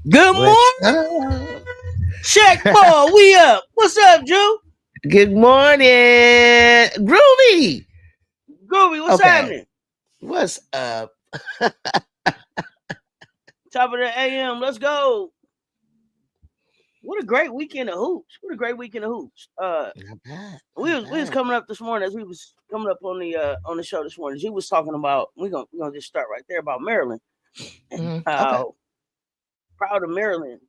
Good morning, Shaq Ball. We up. What's up, Ju? Good morning, Groovy. Groovy, what's happening? What's up? Top of the AM. Let's go. What a great weekend of hoops. Not bad. We was coming up this morning as we was coming up on the show this morning. She was talking about we're gonna just start right there about Maryland. And how proud of Maryland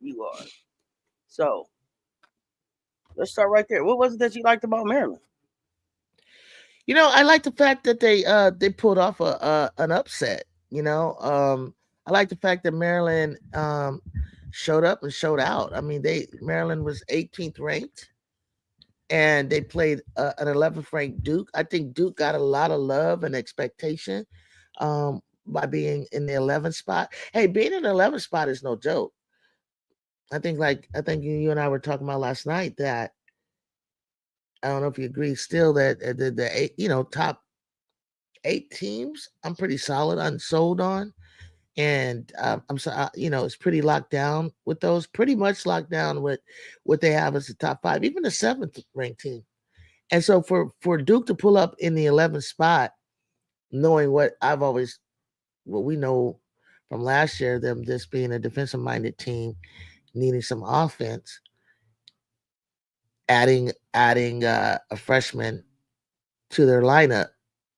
you are. So let's start right there. What was it that you liked about Maryland? You know, I like the fact that they pulled off an upset. You know, I like the fact that Maryland showed up and showed out. I mean, Maryland was 18th ranked, and they played an 11th ranked Duke. I think Duke got a lot of love and expectation by being in the 11th spot. Hey, being in the 11th spot is no joke. I think you and I were talking about last night that I don't know if you agree still that the eight, top 8 teams I'm pretty solid on sold on, and I'm so it's pretty locked down with those, pretty much locked down with what they have as the top 5, even the 7th ranked team. And so for Duke to pull up in the 11th spot, knowing what we know from last year, them just being a defensive minded team, needing some offense, adding a freshman to their lineup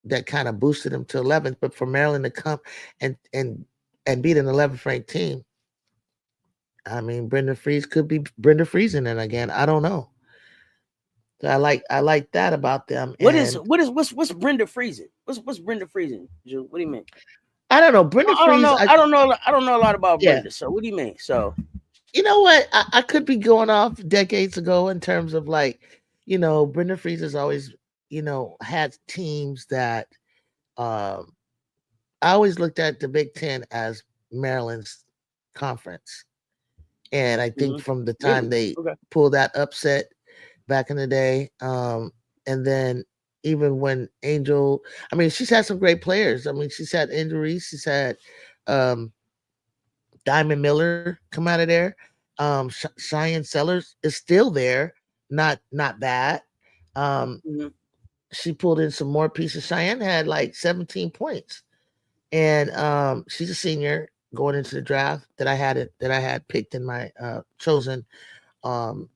that kind of boosted them to 11th. But for Maryland to come and beat an 11th ranked team, I mean, Brenda Freeze could be Brenda Freezing it again. I don't know. So I like that about them. What's Brenda Freezing? What's Brenda Freezing? Ju? What do you mean? I don't know. Brenda Freeze. I don't know a lot about Brenda. So what do you mean? So you know what? I could be going off decades ago in terms of Brenda Freeze has always, had teams that I always looked at the Big Ten as Maryland's conference. And I think from the time they pulled that upset back in the day, and then even when Angel, I mean, she's had some great players. I mean, she's had Angel Reese, she's had Diamond Miller come out of there. Cheyenne Sellers is still there, not bad. She pulled in some more pieces. Cheyenne had like 17 points, and she's a senior going into the draft that I had picked in my chosen. I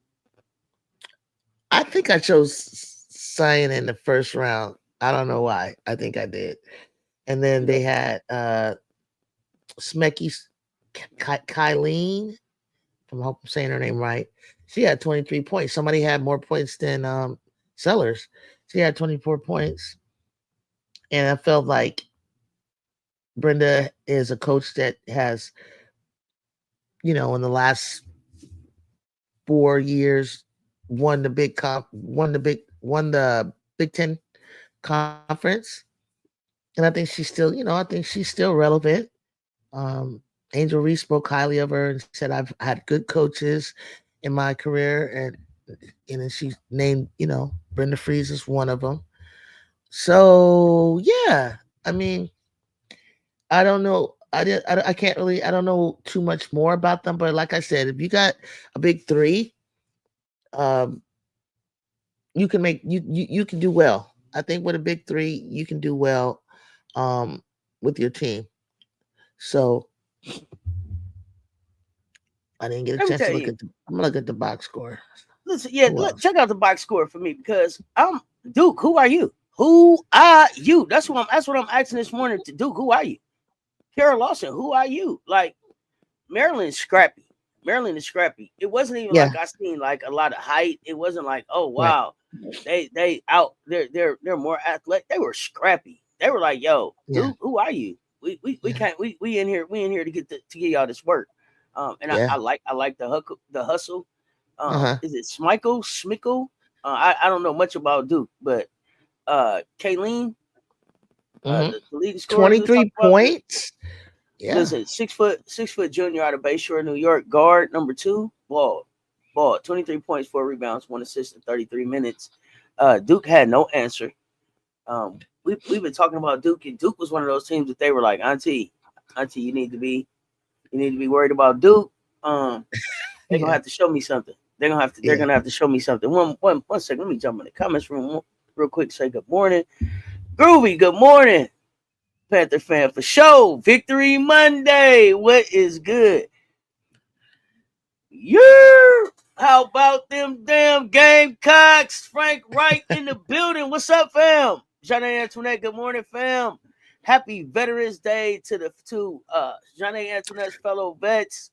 think I chose Cheyenne in the first round. I don't know why. I think I did. And then they had Smecky Kylene. I hope I'm saying her name right. She had 23 points. Somebody had more points than Sellers. She had 24 points. And I felt like Brenda is a coach that has, in the last 4 years, won the Big Ten conference. And I think she's still relevant. Angel Reese spoke highly of her and said, I've had good coaches in my career. And then she named, Brenda Freeze is one of them. So, yeah, I mean, I don't know. I don't know too much more about them. But like I said, if you got a big 3, you can you can do well. I think with a big 3, you can do well with your team. So I didn't get a Let me chance to tell look you. at I'm gonna look at the box score. Listen, yeah, Who else? check out the box score for me because I'm Duke. Who are you? Who are you? That's what I'm asking this morning to Duke. Who are you? Kara Lawson. Who are you? Like Maryland is scrappy. Maryland is scrappy. It wasn't even Yeah. like I seen like a lot of height. It wasn't like, oh Right. wow, they out. They're more athletic. They were scrappy. They were like, yo, Yeah. Duke, who are you? We Yeah. can't we in here to get y'all this work. And Yeah. I like the hustle. Uh-huh. Is it Schmickle? I don't know much about Duke, but Kayleen, the leading scorer you was 23 talking about. points. Yeah. Listen, 6 foot junior out of Bayshore, New York, guard number 2, ball, 23 points, 4 rebounds, 1 assist in 33 minutes. Duke had no answer. We've been talking about Duke, and Duke was one of those teams that they were like, Auntie, you need to be worried about Duke. They're gonna have to show me something. They're gonna have to show me something. One second. Let me jump in the comments room real quick. Say good morning, Groovy. Good morning, Panther fan for show. Victory Monday. What is good? Yeah. How about them damn Gamecocks? Frank Wright in the building. What's up, fam? Johnny Antoinette. Good morning, fam. Happy Veterans Day to Johnny Antoinette's fellow vets.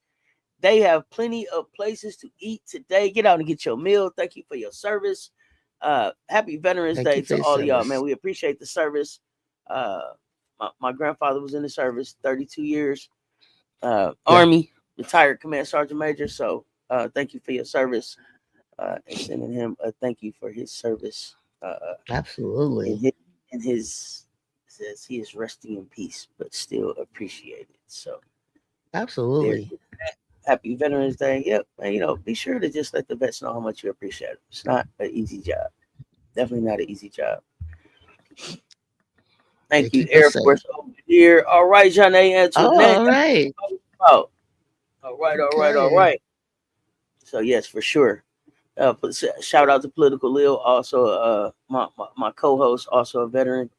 They have plenty of places to eat today. Get out and get your meal. Thank you for your service. Happy Veterans Day to all of y'all, man. We appreciate the service. My grandfather was in the service 32 years. Army, retired Command Sergeant Major. So thank you for your service. And sending him a thank you for his service. Absolutely. And his says he is resting in peace, but still appreciated. So absolutely. Happy Veterans Day. Yep. And, be sure to just let the vets know how much you appreciate it. It's not an easy job. Definitely not an easy job. Thank you, Air Force over here. All right, John A. Antoinette. All right. All right. So, yes, for sure. Shout out to Political Lil, also my co-host, also a veteran.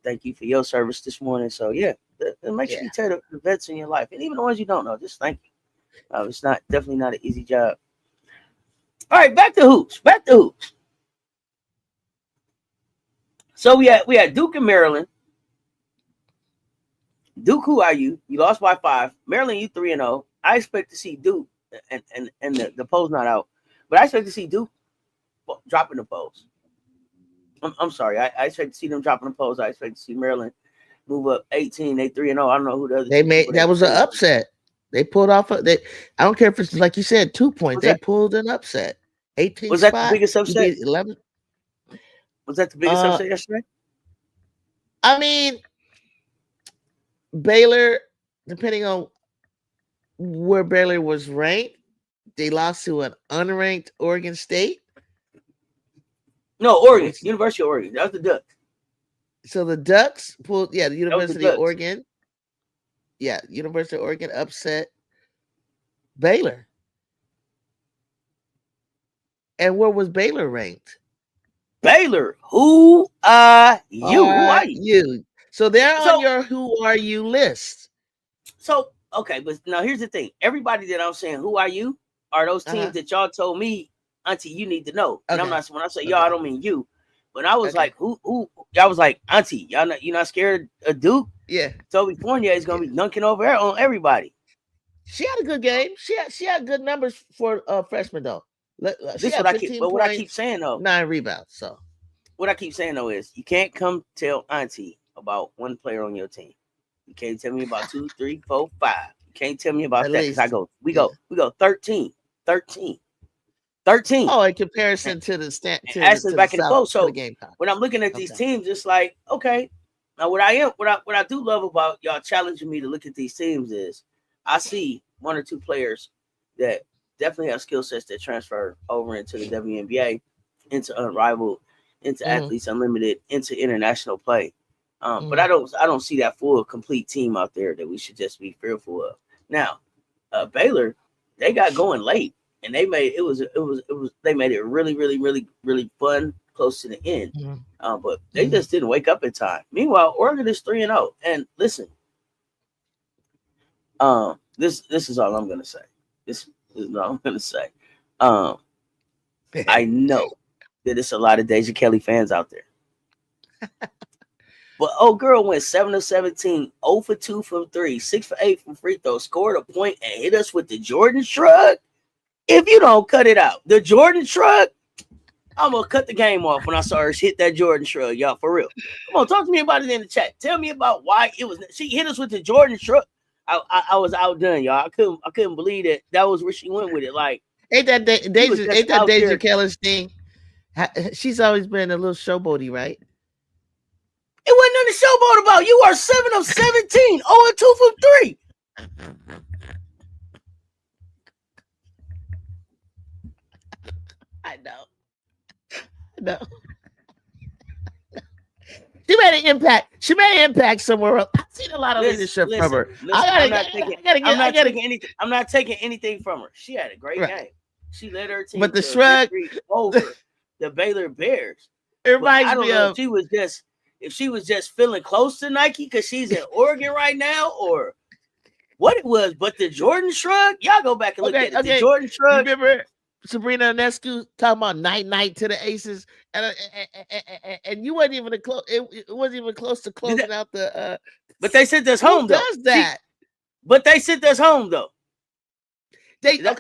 Thank you for your service this morning. So, yeah, make sure you tell the vets in your life. And even the ones you don't know, just thank you. It's definitely not an easy job. All right, back to hoops. So we had Duke and Maryland. Duke, who are you? You lost by 5. Maryland, you 3-0. I expect to see Duke, and the poll's not out, but I expect to see Duke dropping the polls. I'm sorry. I expect to see them dropping the polls. I expect to see Maryland move up 18. They 3-0. I don't know who the other they made. That was an upset. They pulled off. I don't care if it's like you said 2 points. They pulled an upset. 18. Was that the biggest upset? 11. Was that the biggest upset yesterday? I mean, Baylor, depending on where Baylor was ranked, they lost to an unranked Oregon State. No, Oregon, University of Oregon. That was the Ducks. So the Ducks pulled, the University of Oregon. Yeah, University of Oregon upset Baylor. And where was Baylor ranked? Baylor, who are you? Who are you? So they're on your who are you list. So, okay, but now here's the thing. Everybody that I'm saying, who are you, are those teams that y'all told me, Auntie, you need to know. And I'm not, when I say y'all, I don't mean you. When I was like, who, y'all was like, Auntie, you're not scared of Duke? Yeah. Toby Fournier is going to be dunking over on everybody. She had a good game. She had good numbers for freshman, though. This is what I keep saying, though. 9 rebounds. So what I keep saying, though, is you can't come tell Auntie about one player on your team. You can't tell me about 2, 3, 4, 5. You can't tell me about that because we go 13. Oh, in comparison to the back in the post. So when I'm looking at these teams, it's like, okay. Now what I do love about y'all challenging me to look at these teams is I see 1 or 2 players that definitely have skill sets that transfer over into the WNBA, into Unrivaled, into Athletes Unlimited, into international play. But I don't see that full complete team out there that we should just be fearful of. Now, Baylor, they got going late, and they made they made it really, really, really, really fun close to the end. But they just didn't wake up in time. Meanwhile, Oregon is 3-0. And listen, this is all I'm gonna say. Is what I'm gonna say. I know that it's a lot of Deja Kelly fans out there. But old girl went 7 of 17, 0 for 2 from 3, 6 for 8 from free throw, scored a point, and hit us with the Jordan shrug. If you don't cut it out, the Jordan shrug, I'm gonna cut the game off when I saw her hit that Jordan shrug, y'all, for real. Come on, talk to me about it in the chat. Tell me about why it was. She hit us with the Jordan shrug. I was outdone, y'all. I couldn't believe that was where she went with it. Like, ain't that Deja Kelly's thing? She's always been a little showboaty, right? It wasn't nothing to showboat about. You are 7 of 17, 0 and 2 from 3. I know. She made an impact. She made an impact somewhere else. I've seen a lot of leadership from her. I'm not taking anything from her. She had a great game. She led her team. But the shrug over the Baylor Bears. It reminds me of if she was just feeling close to Nike because she's in Oregon right now, or what it was. But the Jordan shrug, y'all go back and look at it. The Jordan shrug. Remember Sabrina Ionescu talking about night to the Aces, and you wasn't even close. It wasn't even close to closing out the. But they sent us home though. Does that? But they sent us home though. They did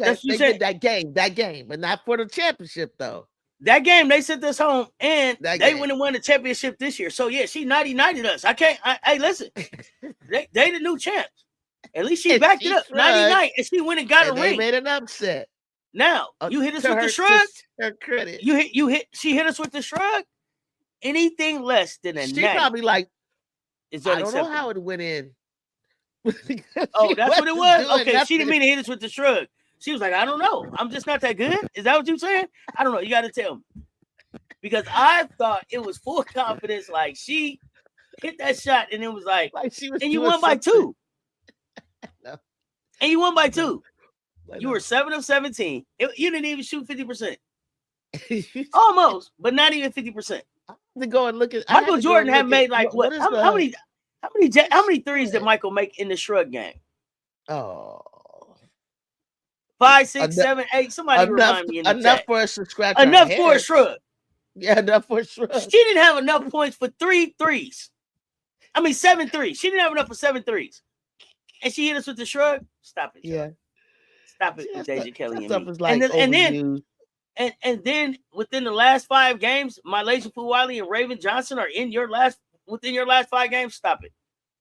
that game, but not for the championship though. That game they sent us home, and they went and won the championship this year. So yeah, she nighted us. Hey, listen, they the new champs. At least she backed it up. 99, and she went and got a ring. They made an upset. Now you hit us with the shrug. Her credit. She hit us with the shrug. Anything less than a she natty probably like. I don't know how it went in. Oh, that's what it was. Okay, she didn't mean to hit us with the shrug. She was like, I don't know. I'm just not that good. Is that what you're saying? I don't know. You got to tell me. Because I thought it was full confidence. Like she hit that shot, and it was like she was. And you won by 2. No. And you won by 2. You were 7 of 17. You didn't even shoot 50%. Almost, but not even 50%. I have to go and look at. Michael Jordan had made like what? How many threes did Michael make in the shrug game? Oh, 5, 6, 7, 8. Somebody remind me in the enough chat. For us to scratch. Enough for a shrug. Yeah, enough for a shrug. She didn't have enough points for 3 threes. I mean 7 threes. She didn't have enough for 7 threes. And she hit us with the shrug. Stop it. Yeah. Stop it with Deja Kelly and me. Like and then within the last 5 games, Malaysia Fuwali and Raven Johnson are within your last 5 games. Stop it.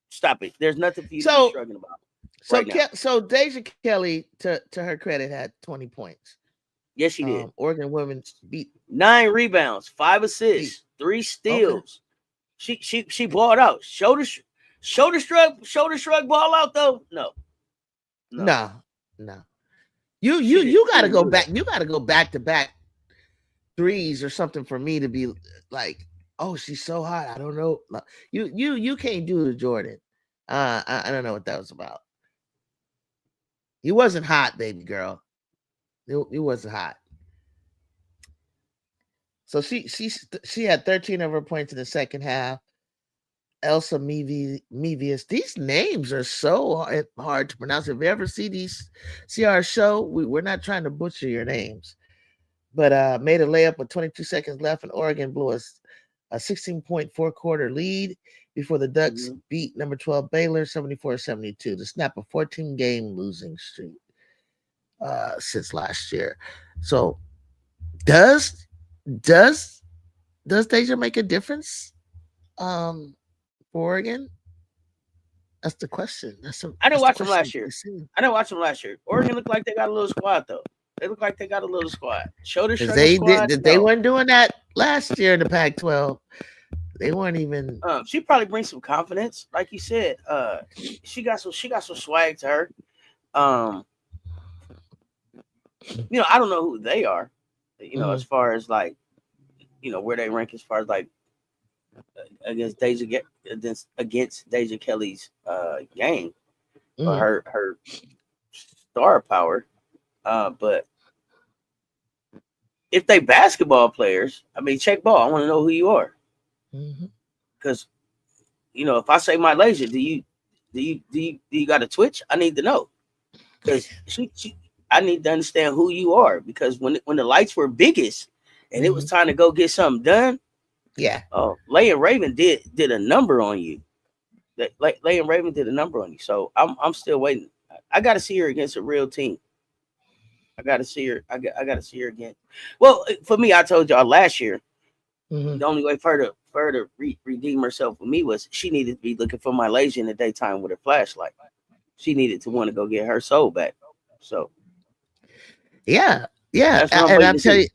Stop it. There's nothing for you to be struggling about. So Deja Kelly, to her credit, had 20 points. Yes, she did. Oregon women beat 9 rebounds, 5 assists, 3 steals. Okay. She balled out. Shoulder shrug ball out though. No. You got to go back. You got to go back to back threes or something for me to be like, oh, she's so hot. I don't know. You can't do the Jordan. I don't know what that was about. He wasn't hot, baby girl. He wasn't hot. So she had 13 of her points in the second half. Elsa Mevius. These names are so hard to pronounce. If you ever see our show, we're not trying to butcher your names. But made a layup with 22 seconds left, and Oregon blew a 16-point fourth-quarter lead before the Ducks beat number 12 Baylor 74-72 to snap a 14-game losing streak since last year. So does Deja make a difference? Oregon? That's the question. I didn't watch them last year. Oregon looked like they got a little squad though. They look like they got a little squad. They weren't doing that last year in the Pac-12. They weren't even. She probably brings some confidence, like you said. She got some swag to her. I don't know who they are. As far as like, where they rank as far as like against Deja Kelly's game or her star power. But if they basketball players, I mean, check ball. I want to know who you are. Because if I say Malaysia, do you got a twitch? I need to know. Because I need to understand who you are, because when the lights were biggest and it was time to go get something done, oh, Lay and Raven did a number on you. Lay and Raven did a number on you. So I'm still waiting. I got to see her against a real team. I got to see her. I got to see her again. Well, for me, I told y'all last year, the only way for her to redeem herself for me was she needed to be looking for my lazy in the daytime with her flashlight. She needed to want to go get her soul back. So, yeah. And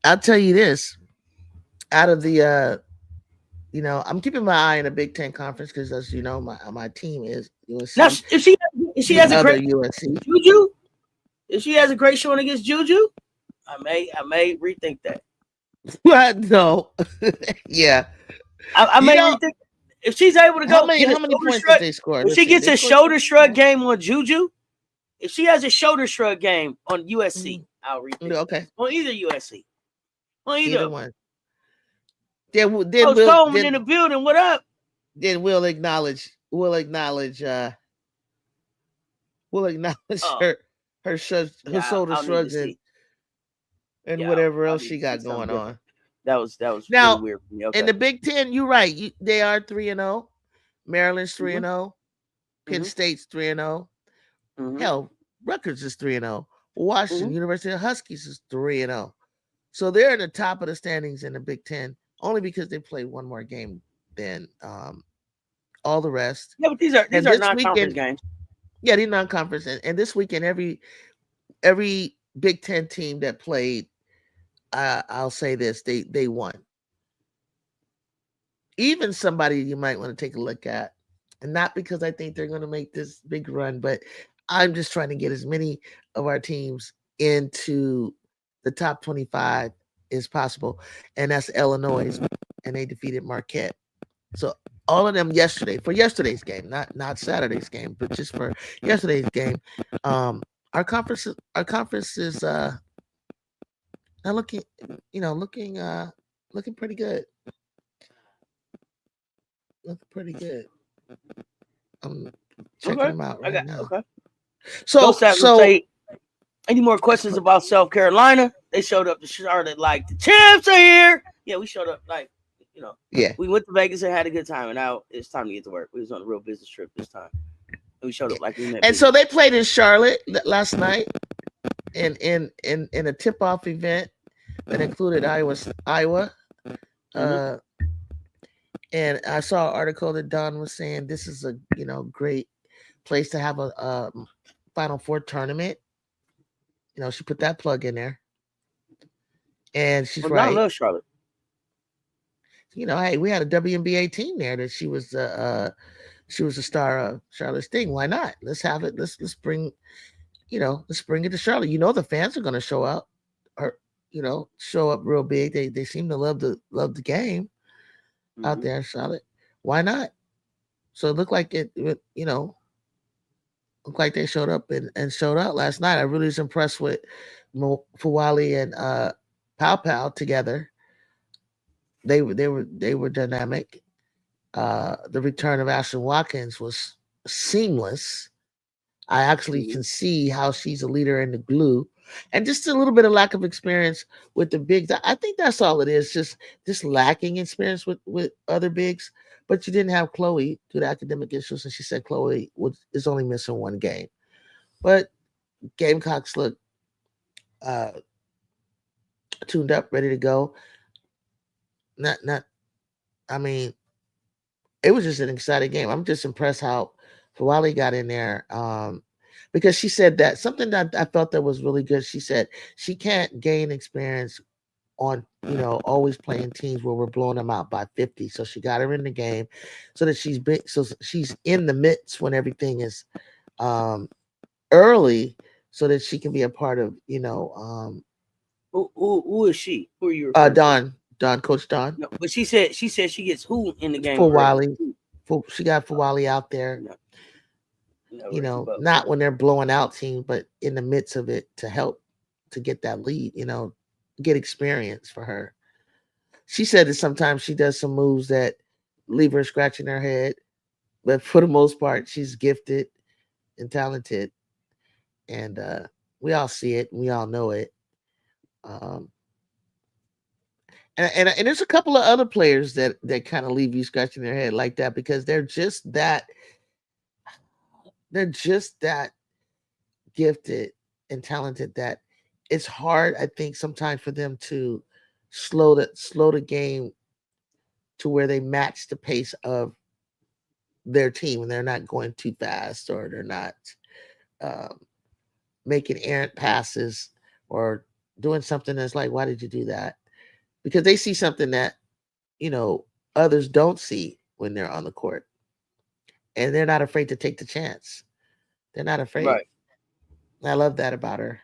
I'll tell you this. Out of the, I'm keeping my eye on the Big Ten conference because, as you know, my team is USC. Now, if she has a great USC JuJu, if she has a great showing against JuJu, I may rethink that. What? No. Yeah. I may rethink. If she's able to go, how many points did they score? If she gets a shoulder shrug game on JuJu, if she has a shoulder shrug game on USC, I'll rethink. Okay. On either USC. On either one. Then Coach Coleman in the building. What up? Then we'll acknowledge her shoulder shrugs and whatever else she got going on. That was now really weird for me. Okay. In the Big Ten, you're right. They are 3-0. Maryland's 3-0. Penn State's 3-0. Hell, Rutgers is 3-0. Washington University of Huskies is 3-0. So they're in the top of the standings in the Big Ten only because they played one more game than all the rest. Yeah, but these are non-conference games. Yeah, these non-conference, and this weekend every Big Ten team that played, I'll say this, they won. Even somebody you might want to take a look at, and not because I think they're going to make this big run, but I'm just trying to get as many of our teams into the top 25 as possible, and that's Illinois, and they defeated Marquette. So all of them for yesterday's game, not Saturday's game, but just for yesterday's game, our conference is now looking pretty good. Looking pretty good. I'm checking them out right now. Okay. So any more questions about South Carolina? They showed up to Charlotte like the champs are here. Yeah, we showed up like, we went to Vegas and had a good time, and now it's time to get to work. We was on a real business trip this time. And we showed up like we met. And so they played in Charlotte last night in a tip-off event that included Iowa. And I saw an article that Don was saying this is a great place to have a Final Four tournament. She put that plug in there, and she's right. I love Charlotte. Hey, we had a WNBA team there that she was a star of. Charlotte Sting. Why not? Let's have it. Let's bring it to Charlotte. The fans are going to show up, or show up real big. They seem to love the game out there in Charlotte. Why not? So it looked like looked like they showed up and showed out last night. I really was impressed with Fawali and Pow together. They were dynamic. The return of Ashton Watkins was seamless. I actually can see how she's a leader in the glue, and just a little bit of lack of experience with the bigs. I think that's all it is. Just lacking experience with other bigs. But you didn't have Chloe due to academic issues, and she said Chloe is only missing one game. But Gamecocks look tuned up, ready to go. I mean, it was just an exciting game. I'm just impressed how Fawali got in there, because she said that something that I felt that was really good. She said she can't gain experience on always playing teams where we're blowing them out by 50. So she got her in the game so that she's in the midst when everything is early, so that she can be a part of who is she? Who are you? Don, Coach Don. No, but she said she gets who in the game? Fawali. She got Fawali out there. Not when they're blowing out teams, but in the midst of it to help to get that lead, get experience for her. She said that sometimes she does some moves that leave her scratching her head, but for the most part, she's gifted and talented. And We all see it. We all know it. Um, and there's a couple of other players that kind of leave you scratching their head like that because they're just that gifted and talented that it's hard, I think, sometimes for them to slow the game to where they match the pace of their team and they're not going too fast or they're not um, making errant passes or doing something that's like, why did you do that? Because they see something that, you know, others don't see when they're on the court and they're not afraid to take the chance. They're not afraid. Right. I love that about her.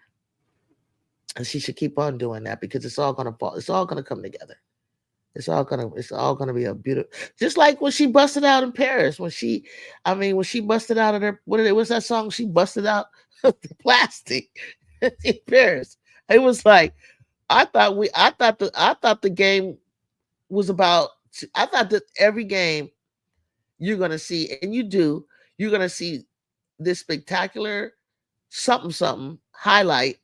And she should keep on doing that because it's all gonna fall. It's all gonna come together. It's all gonna be a beautiful, just like when she busted out in Paris. When she busted out of there, what's that song? She busted out of the plastic in Paris. It was like I thought the game was about. I thought that every game you're gonna see, and you're gonna see this spectacular something something highlight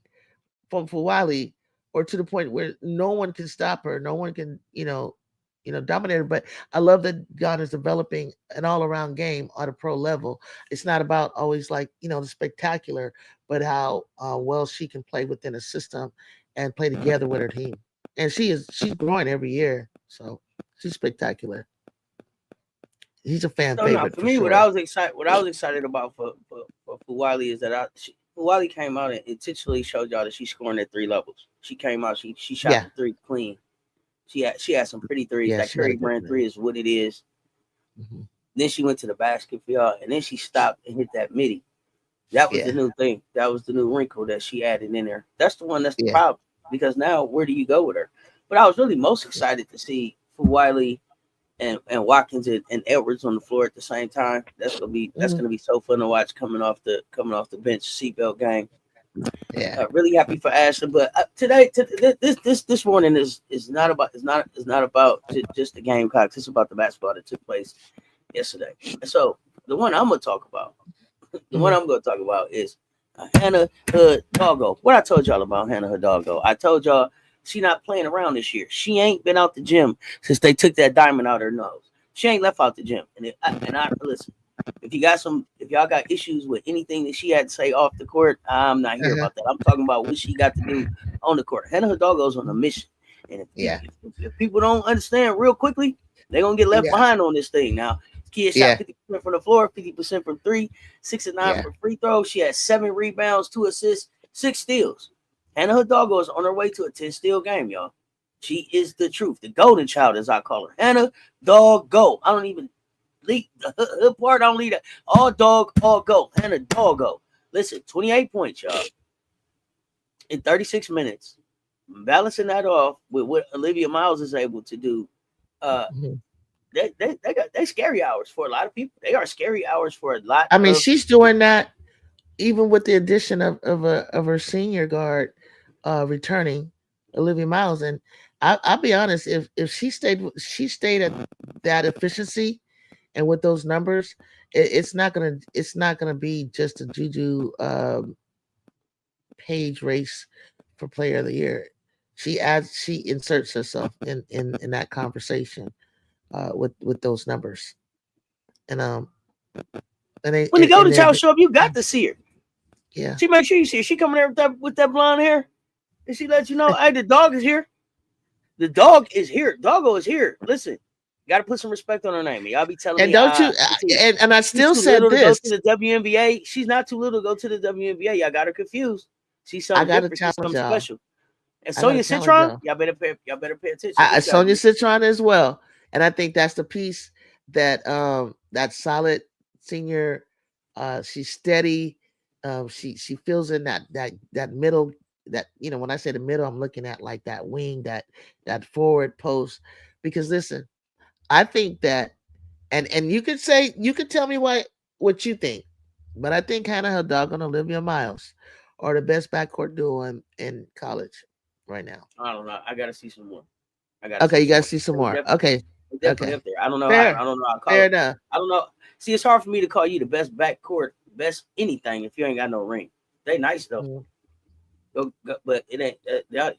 from Fuwali, or to the point where no one can stop her, no one can, dominate her. But I love that God is developing an all around game at a pro level. It's not about always like the spectacular, but how well she can play within a system and play together with her team. And she's growing every year, so she's spectacular. He's a fan So now favorite for for me, sure. what I was excited about for Wiley is that Wiley came out and intentionally showed y'all that she's scoring at three levels. She came out, she shot Yeah, the three clean. She had some pretty threes. yeah, That she had a Curry good brand career. three is what it is. Hmm. Then she went to the basket for y'all, and then she stopped and hit that midi. That was the Yeah, new thing. That was the new wrinkle that she added in there. That's the one that's the yeah, problem. Because now where do you go with her? But I was really most excited to see for Wiley and Watkins and Edwards on the floor at the same time. That's hmm, gonna be so fun to watch coming off the bench seatbelt game. yeah. Really happy for Ashley, but today this morning is not about just the Gamecocks. It's about the basketball that took place yesterday. And so the one I'm gonna talk about, the one Hmm. I'm gonna talk about is Hannah Hidalgo. What I told y'all about Hannah Hidalgo, I told y'all she not playing around this year. She ain't been out the gym since they took that diamond out her nose. She ain't left out the gym. And I listen. If y'all got issues with anything that she had to say off the court, I'm not here Uh-huh. about that. I'm talking about what she got to do on the court. Hannah Hidalgo's on a mission, and Yeah, if people don't understand real quickly, they're gonna get left yeah, behind on this thing. Now, kid shot yeah, 50% from the floor, 50% from three, 6 and 9 yeah. for free throws. She had 7 rebounds, 2 assists, 6 steals. Hannah Hidalgo is on her way to a 10 steal game, y'all. She is the truth, the golden child, as I call her. Hannah Doggo. I don't even lead the part. I don't lead that. All dog, all go. Hannah Doggo. Listen, 28 points, y'all, in 36 minutes. Balancing that off with what Olivia Miles is able to do. Uh, Mhm. they scary hours for a lot of people. They are scary hours for a lot I mean, of she's doing that even with the addition of her senior guard returning, Olivia Miles. And I'll be honest, if she stayed at that efficiency and with those numbers, it's not gonna be just a Juju Page race for Player of the Year. She inserts herself in that conversation with those numbers. And and they when the and golden they're child show up, you got to see her. yeah. She make sure you see her. She coming there with that blonde hair, and she lets you know, hey, the dog is here. The dog is here. Doggo is here. Listen, got to put some respect on her name. Y'all be telling And me, don't you and I she's still too said little to go this. to the WNBA. She's not too little to go to the WNBA. Y'all got her confused. She's I something gotta different. She's challenge something y'all. special. And I gotta Sonya challenge Citron, y'all. y'all better pay attention. This guy, Sonia Citron as well. And I think that's the piece that solid senior. She's steady. She fills in that middle. That when I say the middle, I'm looking at like that wing, that forward post. Because listen, I think that, and you could tell me what you think, but I think Hannah Hidalgo and Olivia Miles are the best backcourt duo in college right now. I don't know. I gotta see some more. I gotta Okay, see you some gotta more. see some They're more. definitely, Okay, they're definitely okay, up there. I don't know how. fair, I don't know how to call fair it. enough. I don't know. See, it's hard for me to call you the best backcourt, best anything if you ain't got no ring. They nice though. Mhm. But it ain't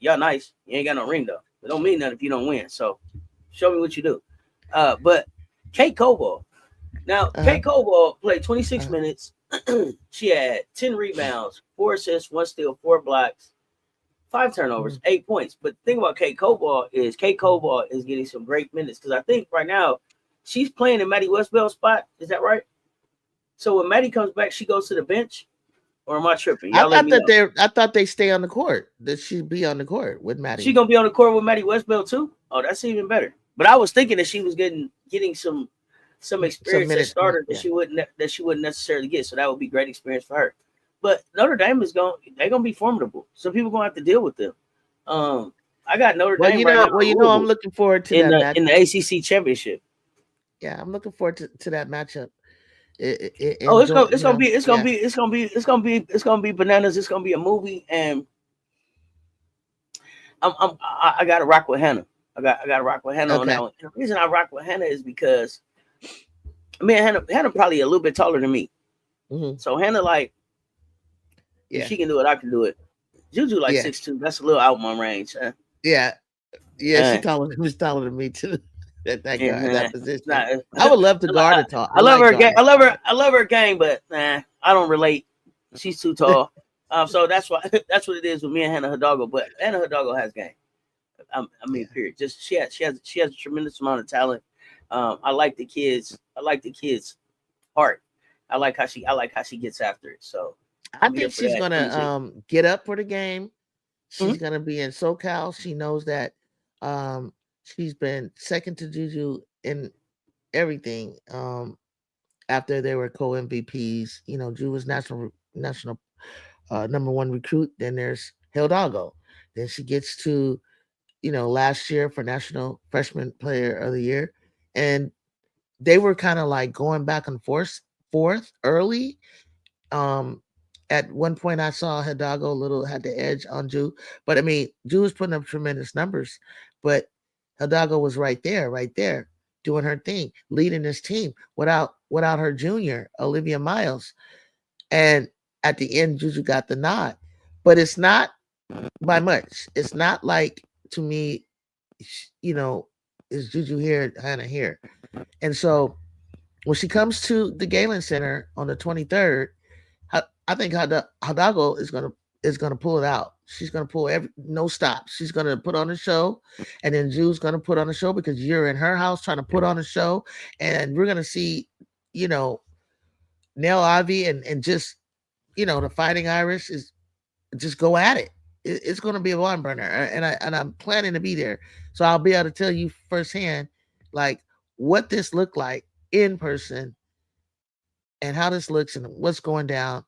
y'all nice. You ain't got no ring though. It don't mean nothing if you don't win. So show me what you do. But Kate Cobalt. Now Kate Cobalt played 26 minutes. She had 10 rebounds, 4 assists, 1 steal, 4 blocks, 5 turnovers, 8 points. But the thing about Kate Cobalt is getting some great minutes because I think right now she's playing in Maddie Westbell's spot. Is that right? So when Maddie comes back, she goes to the bench. Or am I tripping? I thought they stay on the court. That she'd be on the court with Maddie. She gonna be on the court with Maddie Westbell too? Oh, that's even better. But I was thinking that she was getting some experience as starter that she wouldn't necessarily get. So that would be great experience for her. But Notre Dame they're gonna be formidable. So people gonna have to deal with them. I got Notre Dame right now. I'm looking forward to that in the ACC championship. Yeah, I'm looking forward to that matchup. It's gonna be bananas. It's gonna be a movie, and I gotta rock with Hannah. I gotta rock with Hannah on that one. And the reason I rock with Hannah is because Hannah probably a little bit taller than me. So Hannah, like, if she can do it, I can do it. JuJu like 6'2". That's a little out my range. Huh? Yeah. She's taller than me too. That position. I would love to guard her tall. I love her game, but I don't relate. She's too tall. So that's what it is with me and Hannah Hidalgo. But Hannah Hidalgo has game. Period. Just she has a tremendous amount of talent. I like the kids. I like the kids' heart. I like how she gets after it. So I think she's gonna get up for the game. She's gonna be in SoCal. She knows that she's been second to JuJu in everything. After they were co-MVPs, JuJu was national number 1 recruit. Then there's Hidalgo. Then she gets to, last year for National Freshman Player of the Year, and they were kind of like going back and forth early. At one point, I saw Hidalgo had the edge on JuJu, but JuJu was putting up tremendous numbers, but Hidalgo was right there, doing her thing, leading this team without her junior, Olivia Miles. And at the end, JuJu got the nod, but it's not by much. It's not like, to me, is JuJu here, Hannah here. And so when she comes to the Galen Center on the 23rd, I think Hidalgo is gonna pull it out. She's gonna pull no stops. She's gonna put on a show, and then JuJu's gonna put on a show because you're in her house trying to put on a show, and we're gonna see, Nell Ivy and just, the Fighting Irish is just go at it. It's gonna be a barn burner, and I'm planning to be there, so I'll be able to tell you firsthand, like, what this looked like in person, and how this looks, and what's going down.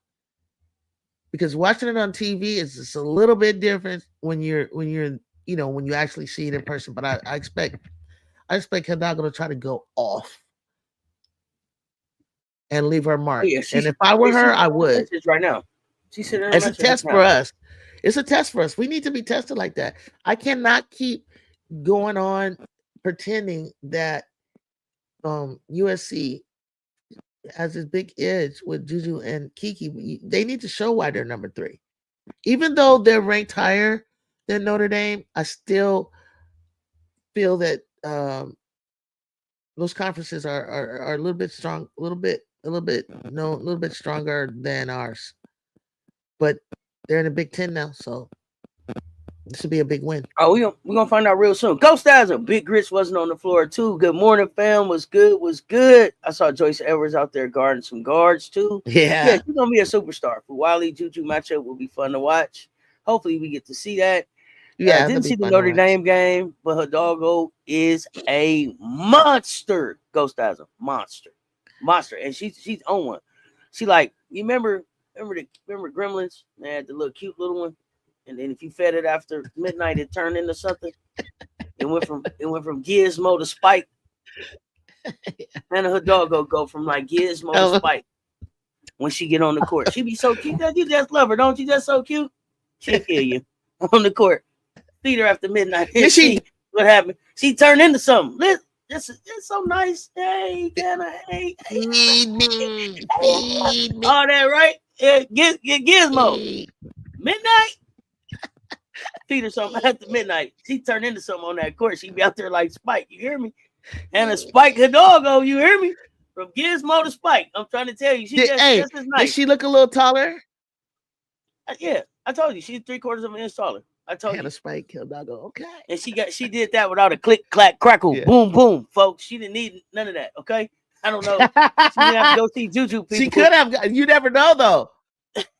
Because watching it on TV is just a little bit different when you actually see it in person. But I expect Hidalgo to try to go off and leave her mark. And if I were her, I would. Right now, it's a test for us. It's a test for us. We need to be tested like that. I cannot keep going on pretending that USC has this big edge with JuJu and Kiki. They need to show why they're number 3. Even though they're ranked higher than Notre Dame, I still feel that those conferences are a little bit strong, a little bit stronger than ours. But they're in the Big Ten now, so this would be a big win. Oh, we're gonna find out real soon. Ghost Dazzle, Big Grits wasn't on the floor too. Good morning, fam. Was good. I saw Joyce Edwards out there guarding some guards too. Yeah, she's gonna be a superstar. For Wiley JuJu matchup will be fun to watch. Hopefully, we get to see that. Yeah, didn't see the Notre Dame game, but Hidalgo is a monster. Ghost Dazzle, monster, and she's on one. She like, you remember Gremlins? They had the little cute little one. And then if you fed it after midnight, it turned into something. It went from Gizmo to Spike. And Hidalgo go from like Gizmo to Spike when she get on the court. She be so cute. You just love her, don't you? Just so cute. She'll kill you on the court. Feed her after midnight. And she what happened? She turned into something. It's so nice. Hey, hey. Feed me. All that, right? Yeah, get Gizmo. Midnight. Pete or something after midnight. She turned into something on that court. She be out there like Spike. You hear me? And a Spike Hidalgo. You hear me? From Gizmo to Spike. I'm trying to tell you. She just as nice. Did she look a little taller? Yeah, I told you. She's 3/4 of an inch taller. I told you. A Spike Hidalgo. Okay. And she did that without a click, clack, crackle, boom, boom, folks. She didn't need none of that. Okay. I don't know. She didn't have to go see JuJu people. She could have. You never know, though.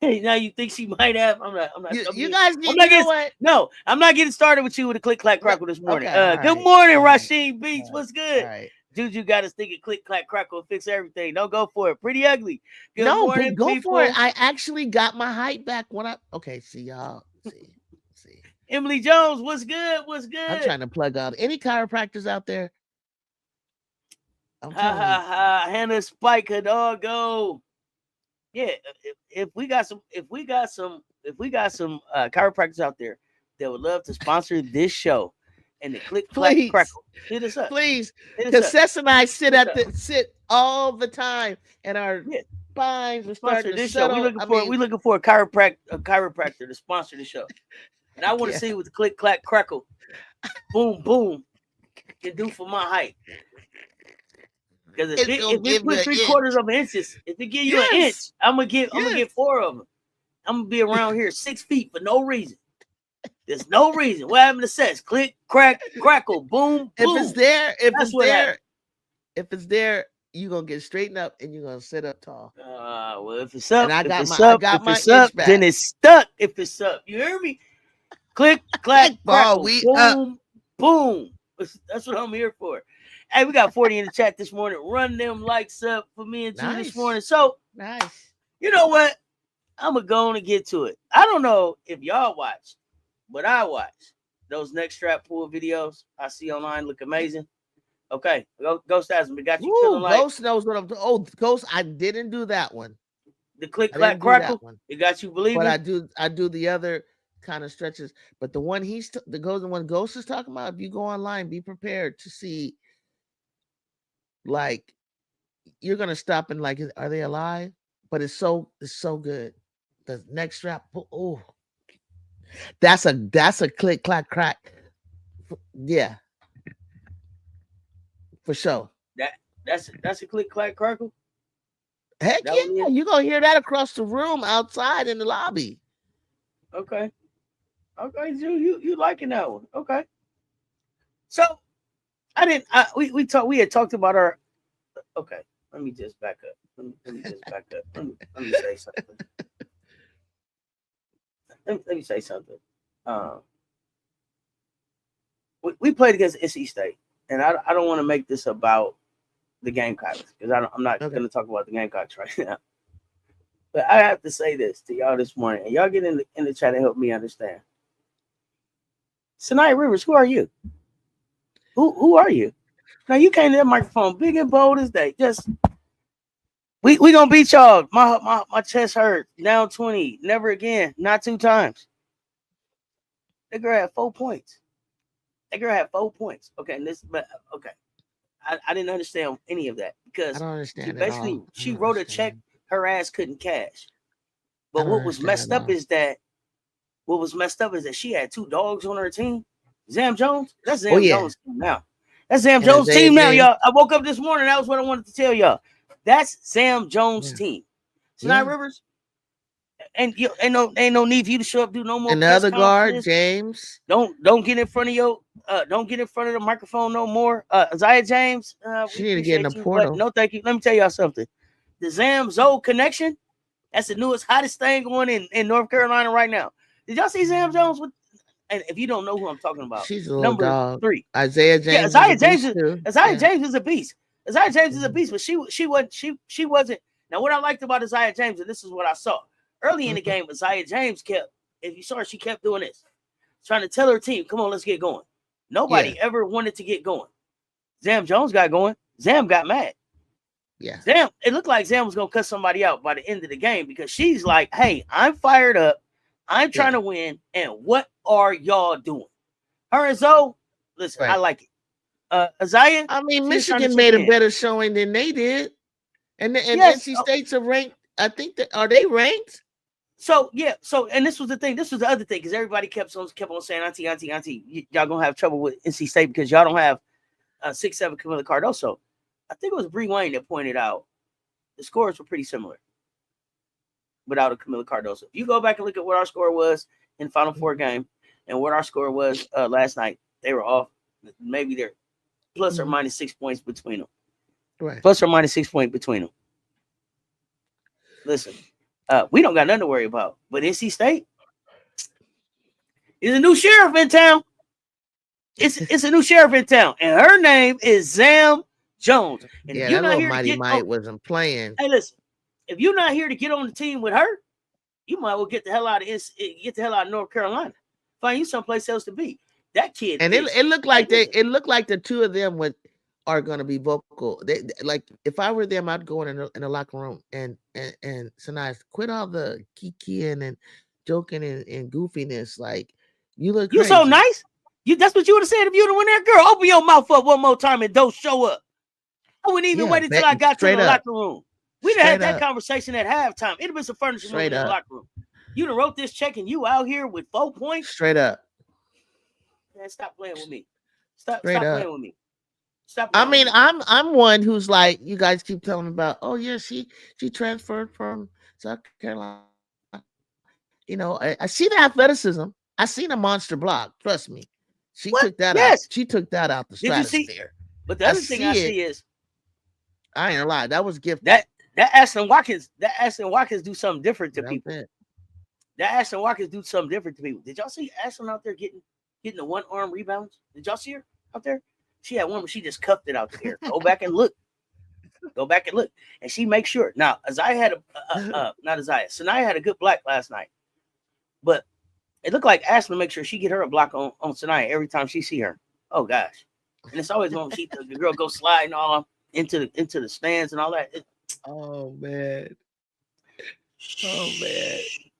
Now you think she might have? I'm not. You guys, you know what? No, I'm not getting started with you with a click, clack, crackle this morning. Okay, good morning, Rasheen Beach. What's good? Right. JuJu got us thinking click, clack, crackle, and fix everything. Don't go for it. Pretty ugly. Good morning, go people. for it. I actually got my height back when I. Okay, see y'all. See. Emily Jones, what's good? What's good? I'm trying to plug out any chiropractors out there. Hannah Spike Hidalgo. Yeah, if we got some chiropractors out there that would love to sponsor this show and the click clack crackle, hit us up, please. Because Cess and I sit all the time, and our spines are starting to settle. We looking for a chiropractor to sponsor the show, and I want to see what the click clack crackle, boom boom, can do for my height. Because if it put 3/4 of an inch, if it give you an inch, I'm gonna get 4 of them. I'm gonna be around here 6 feet for no reason. There's no reason. What happened to Cess? Click, crack, crackle, boom, boom. If it's there, you're gonna get straightened up and you're gonna sit up tall. Well, if it's up, and then it's stuck. If it's up, you hear me? Click, clack, crackle, boom, boom. That's what I'm here for. Hey, we got 40 in the chat this morning. Run them likes up for me and you this morning. So, you know what? I'm going to go on and get to it. I don't know if y'all watch, but I watch those neck strap pull videos I see online. Look amazing. Okay. Ghost hasn't got you feeling like. Ghost knows what I'm doing. Oh, Ghost, I didn't do that one. The click, clack, crackle. It got you believing. But I do the other kind of stretches. But the one the one Ghost is talking about, if you go online, be prepared to see. Like, you're gonna stop and like, are they alive? But it's so good. The neck strap, that's a click clack crack. Yeah, for sure. That's a click clack crackle. Heck yeah, you're gonna hear that across the room, outside in the lobby. Okay, you liking that one? Okay, so. We had talked about our. Okay, let me just back up. Let me just back up. Let me say something. Let me say something. We played against NC State, and I don't want to make this about the Gamecocks because I'm not going to talk about the Gamecocks right now. But I have to say this to y'all this morning, and y'all get in the chat and help me understand. Sanaya Rivers, who are you? Who are you? Now you came to that microphone big and bold as day. Just we gonna beat y'all. My chest hurt. Down 20. Never again. Not 2 times. That girl had 4 points. Okay, I didn't understand any of that because I don't understand. She wrote a check her ass couldn't cash. But what was messed up is that she had 2 dogs on her team. Zam Jones? That's Zam Jones team now. That's Zam Jones team now, y'all. I woke up this morning. That was what I wanted to tell y'all. That's Zam Jones team. Sanaya Rivers. And ain't no need for you to show up, do no more. Another guard, James. Don't get in front of the microphone no more. Isaiah James. She need to get in the portal. No, thank you. Let me tell y'all something. The Zam Zoe connection. That's the newest, hottest thing going in North Carolina right now. Did y'all see Zam Jones with? And if you don't know who I'm talking about, she's a little dog. 3. Isaiah James. Isaiah James is a beast. Isaiah James is a beast, but she wasn't. Now, what I liked about Isaiah James, and this is what I saw early in the game, Isaiah James kept. If you saw her, she kept doing this, trying to tell her team, "Come on, let's get going." Nobody ever wanted to get going. Zam Jones got going. Zam got mad. Yeah. Zam. It looked like Zam was gonna cut somebody out by the end of the game because she's like, "Hey, I'm fired up. I'm trying to win, and what are y'all doing?" Her and Zoe, listen, I like it. Isaiah, I mean, Michigan made a better showing than they did, and NC State's are ranked. I think are they ranked? So yeah, and this was the thing. This was the other thing because everybody kept on saying, "Auntie, y'all gonna have trouble with NC State because y'all don't have 6'7" Camila Cardoso." I think it was Bree Wayne that pointed out the scores were pretty similar without a Camila Cardoso. If you go back and look at what our score was in the Final Four game and what our score was last night, they were off. Maybe they're plus or minus 6 points between them. Right. Plus or minus 6 points between them. Listen, we don't got nothing to worry about. But NC State is a new sheriff in town. It's a new sheriff in town, and her name is Zam Jones. And yeah, if you're that not little here Mighty to get Mite wasn't playing. Hey, listen, if you're not here to get on the team with her, you might well get the hell out of North Carolina. Find you someplace else to be. That kid, and it looked like the two of them are going to be vocal. They like if I were them, I'd go in the locker room and Sanaya, quit all the kikiing and joking and goofiness. Like you look, you so nice. That's what you would have said if you'd have went there, girl. Open your mouth up one more time and don't show up. I wouldn't even wait until I got to the locker room. We'd have had that conversation at halftime. It'd have been some furniture moving in the locker room. You done wrote this check and you out here with 4 points. Straight up. Man, stop playing with me. Stop playing with me. I mean, I'm one who's like, you guys keep telling me about, oh yeah, she transferred from South Carolina. You know, I see the athleticism. I seen a monster block. Trust me. She took that out. She took that out the stratosphere. But the other thing I see is, I ain't gonna lie, that was gifted. That Ashton Watkins do something different to people. That Ashton Watkins do something different to people. Did y'all see Ashton out there getting the one arm rebounds? Did y'all see her out there? She had one where she just cuffed it out there. Go back and look. And she makes sure. Now, Isaiah had Sanaya had a good block last night. But it looked like Ashton make sure she get her a block on Sanaya every time she see her. Oh gosh. And it's always when the girl go sliding all into the stands and all that. Oh man. Sanaya.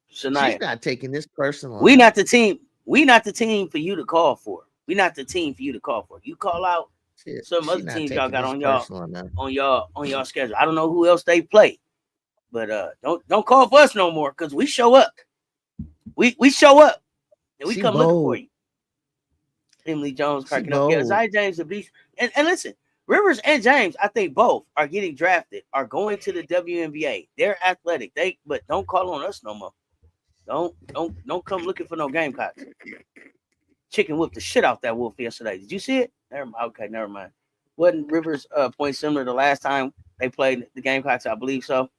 She's not taking this personal. We not the team. We not the team for you to call for. We not the team for you to call for. You call out some other teams y'all got on y'all schedule. I don't know who else they play, but don't call for us no more because we show up. We show up and we come looking for you. Emily Jones cracking up. Yeah, Zaya James a beast. And listen, Rivers and James, I think both are getting drafted, are going to the WNBA. They're athletic. But don't call on us no more. Don't come looking for no Gamecocks. Chicken whipped the shit out that wolf yesterday. Did you see it? Never mind. Wasn't Rivers point similar to last time they played the Gamecocks? I believe so.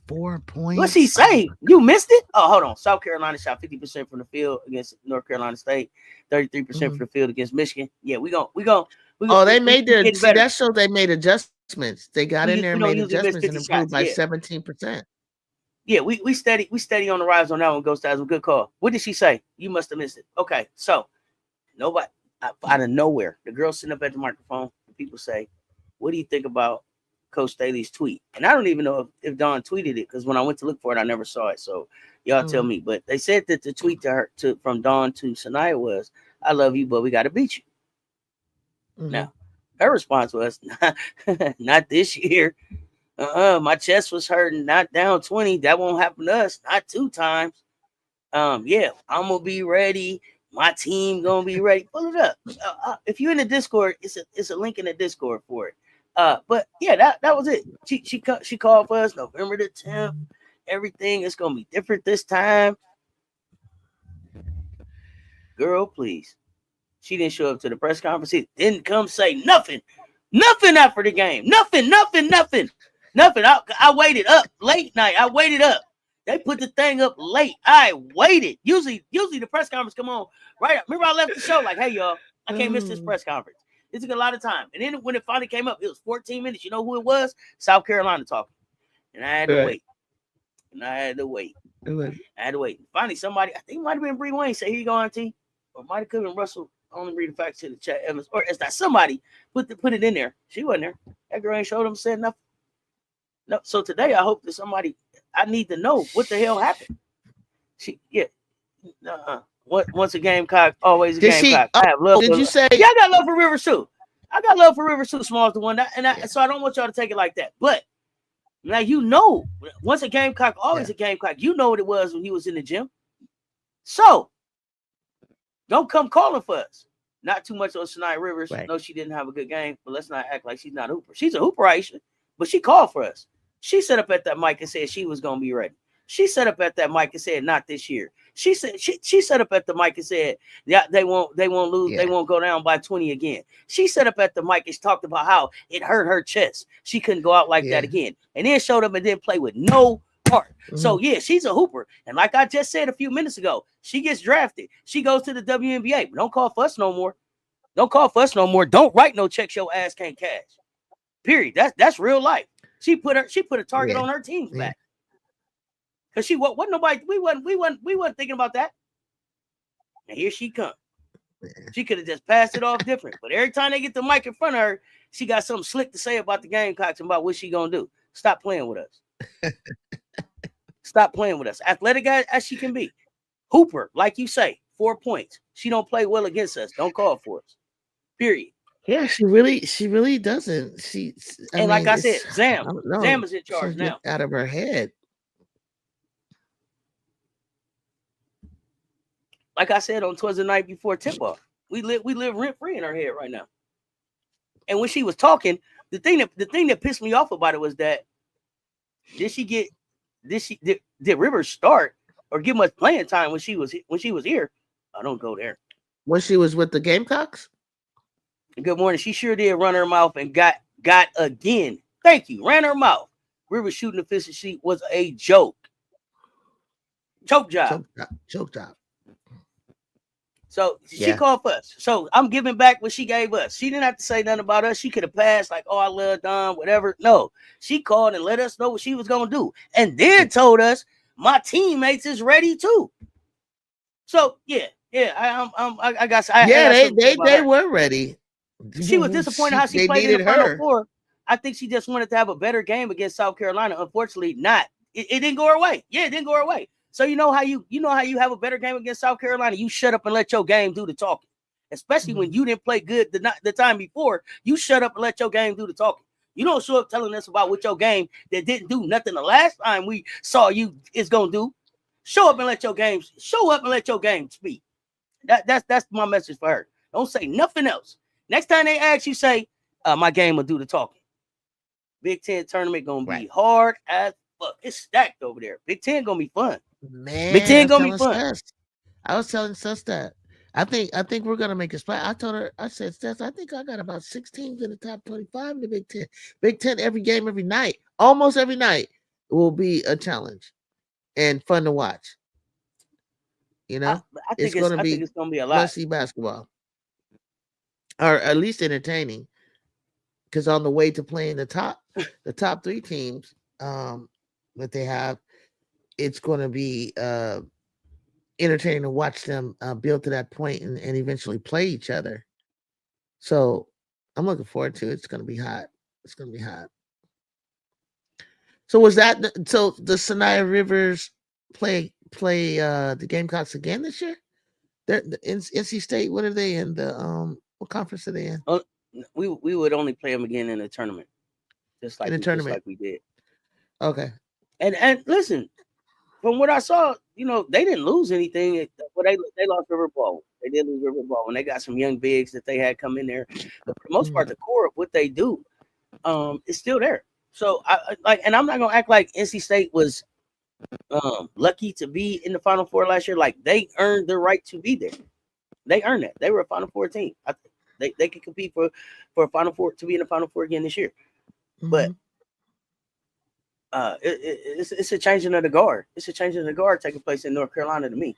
4 points. What's he saying? You missed it? Oh, hold on. South Carolina shot 50% from the field against North Carolina State, 33% from the field against Michigan. Yeah, we go. They made that shows they made adjustments. They got in there and made adjustments and improved by 17%. Yeah, we steady on the rise on that one. Ghost Eyes, a good call. What did she say? You must have missed it. Okay, so nobody out of nowhere, the girl sitting up at the microphone. People say, "What do you think about Coach Staley's tweet?" And I don't even know if Dawn tweeted it because when I went to look for it, I never saw it. So y'all tell me. But they said that the tweet from Dawn to Sanaya was, "I love you, but we got to beat you." Now, her response was, "Not this year. My chest was hurting. Not down 20. That won't happen to us. Not 2 times. Yeah, I'm gonna be ready. My team gonna be ready. Pull it up. If you're in the Discord, it's a link in the Discord for it. But yeah, that was it. She called for us November the 10th. Everything is gonna be different this time. Girl, please. She didn't show up to the press conference. She didn't come say nothing after the game. Nothing. I waited up late night. I waited up. They put the thing up late. I waited. Usually the press conference come on right up. Remember I left the show like, hey y'all, I can't miss this press conference. It took a lot of time. And then when it finally came up, it was 14 minutes. You know who it was? South Carolina talking. And I had to wait. Finally, somebody, I think it might have been Bree Wayne, say, here you go, Auntie. Or might have been Russell. Only read the facts to the chat, Evans. Or is that somebody put it in there? She wasn't there. That girl ain't showed them, said nothing. No. So today, I hope that somebody, I need to know what the hell happened. Once a Gamecock, always a Gamecock. I have love. Did you say? Yeah, I got love for Rivers too. I got love for Rivers too. Small as the one, so I don't want y'all to take it like that. But Now you know, once a Gamecock, always Yeah. a Gamecock. You know what it was when he was in the gym. So don't come calling for us. Not too much on Shania Rivers. Right. No, she didn't have a good game, but let's not act like she's not a hooper. She's a hooper, Aisha, but she called for us. She set up at that mic and said she was gonna be ready. She set up at that mic and said not this year. She said she set up at the mic and said yeah they won't lose, they won't go down by 20 again. She set up at the mic and talked about how it hurt her chest. She couldn't go out like that again, and then showed up and didn't play with no heart. So yeah, she's a hooper, and like I just said a few minutes ago, she gets drafted. She goes to the WNBA. But don't call for us no more. Don't call for us no more. Don't write no checks your ass can't cash. Period. That's real life. She put a target on her team's back. Cause she wasn't nobody. We wasn't thinking about that. And here she comes. She could have just passed it off different. But every time they get the mic in front of her, she got something slick to say about the Gamecocks and about what she gonna do. Stop playing with us. Stop playing with us. Athletic as she can be. Hooper, like you say, 4 points. She don't play well against us. Don't call for us. Period. Yeah, she really doesn't. Like I said, Zam is in charge now. Out of her head. Like I said on Twas the Night Before tip-off, we live rent-free in her head right now. And when she was talking, the thing that pissed me off about it was that did Rivers start or give much playing time when she was here? I don't go there. When she was with the Gamecocks? Good morning. She sure did run her mouth and got again. Thank you. Ran her mouth. Rivers shooting efficiency was a joke. Choke job. So she called for us. So I'm giving back what she gave us. She didn't have to say nothing about us. She could have passed like, oh, I love Don, whatever. No, she called and let us know what she was going to do. And then told us my teammates is ready too. So yeah, I got. They were ready. She was disappointed how she played in the Final Four. I think she just wanted to have a better game against South Carolina. Unfortunately, not. It didn't go her way. Yeah, it didn't go her way. So you know how you have a better game against South Carolina. You shut up and let your game do the talking. Especially when you didn't play good the time before. You shut up and let your game do the talking. You don't show up telling us about what your game that didn't do nothing the last time we saw you is gonna do. Show up and let your game speak. That's my message for her. Don't say nothing else. Next time they ask you, say, my game will do the talking. Big Ten tournament gonna be hard as fuck. It's stacked over there. Big Ten gonna be fun. Man, Big Ten gonna be fun. I was telling Cess that. I think we're gonna make a splash. I told her, I said, Cess, I think I got about 6 teams in the top 25 in the Big Ten. Big Ten every game, every night, almost every night will be a challenge and fun to watch. You know, I think it's gonna be a lot. Must-see basketball, or at least entertaining. Because on the way to playing the top 3 teams that they have, it's going to be entertaining to watch them build to that point and eventually play each other. So I'm looking forward to it. It's going to be hot. It's going to be hot. So was that so? The Shania Rivers play the Gamecocks again this year? The NC State. What are they in? The what conference are they in? We would only play them again in the tournament, just like we did. Okay. And listen, from what I saw, they didn't lose anything. But they lost River Ball. They did lose River Ball, and they got some young bigs that they had come in there. But for the most part, the core of what they do, is still there. So and I'm not gonna act like NC State was lucky to be in the Final Four last year. Like they earned the right to be there. They earned that. They were a Final Four team. They can compete for a Final Four to be in the Final Four again this year. But it's a changing of the guard. It's a changing of the guard taking place in North Carolina to me.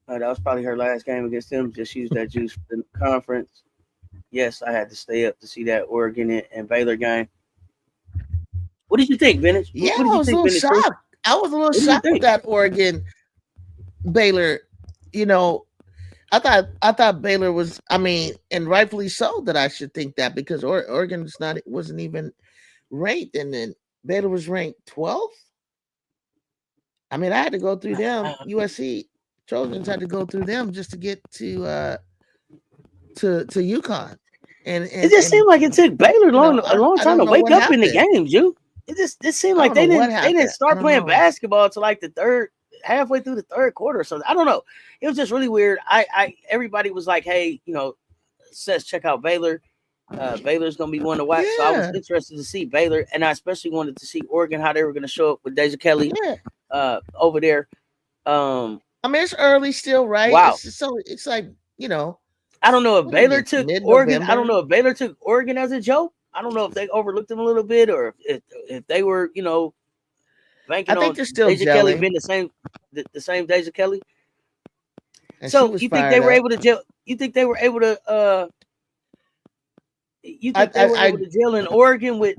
That was probably her last game against them. Just used that juice in the conference. Yes, I had to stay up to see that Oregon and Baylor game. What did you think, Vintage? Yeah, I was a little shocked. I was a little shocked with that Oregon Baylor. I thought Baylor was. I mean, and rightfully so that I should think that because Oregon wasn't even ranked, and then Baylor was ranked 12th. I mean, I had to go through them. USC Trojans had to go through them just to get to Yukon, It just seemed like it took Baylor a long I time don't to know wake what up in the happened. game, Ju. It seemed I like don't know what they happened. didn't I start don't playing know. basketball until like halfway through the third quarter or something. I don't know. It was just really weird. Everybody was like, hey, Cess, check out Baylor. Baylor's gonna be one to watch. So I was Yeah, interested to see Baylor, and I especially wanted to see Oregon, how they were gonna show up with Deja Kelly yeah. over there. I mean, it's early still, right? Wow. It's like, I don't know if what is Baylor it, took Oregon. I don't mid-November? know if Baylor took Oregon as a joke. I don't know if they overlooked them a little bit, or if they were, I banking think on they're still Deja Kelly gelling. being the same Deja Kelly. And she So was you think they fired were up. able to gel? You think they were able to? You think they were able I to gel in Oregon with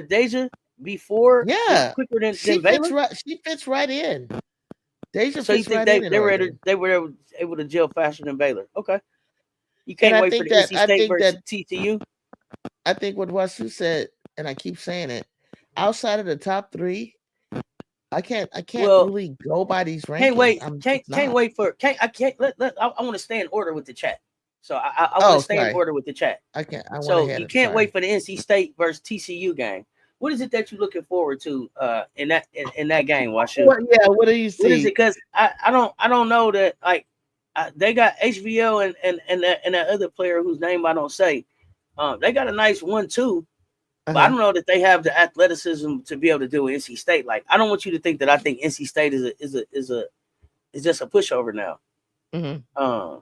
Deja before, yeah. quicker She than fits Baylor? right. She fits right in. Deja So you fits think right in Oregon. they were able to gel faster than Baylor? Okay. You And can't wait for the NC I State think versus that TCU. I think what Wasu said, and I keep saying it, outside of the top 3, I can't Well, really go by these can't rankings. wait. I'm Can't just can't not. wait for can't I can't I want to stay in order with the chat. So I want to Oh, stay in sorry. order with the chat. I can't. I went So ahead. you I'm can't sorry. wait for the NC State versus TCU game. What is it that you're looking forward to in that game, Washu? What do you What is it? see? Because I don't know that, like, they got HVO and that other player whose name I don't say. They got a nice 1-2, but I Uh-huh. don't know that they have the athleticism to be able to do with NC State. Like, I don't want you to think that I think NC State is just a pushover now. Mm-hmm.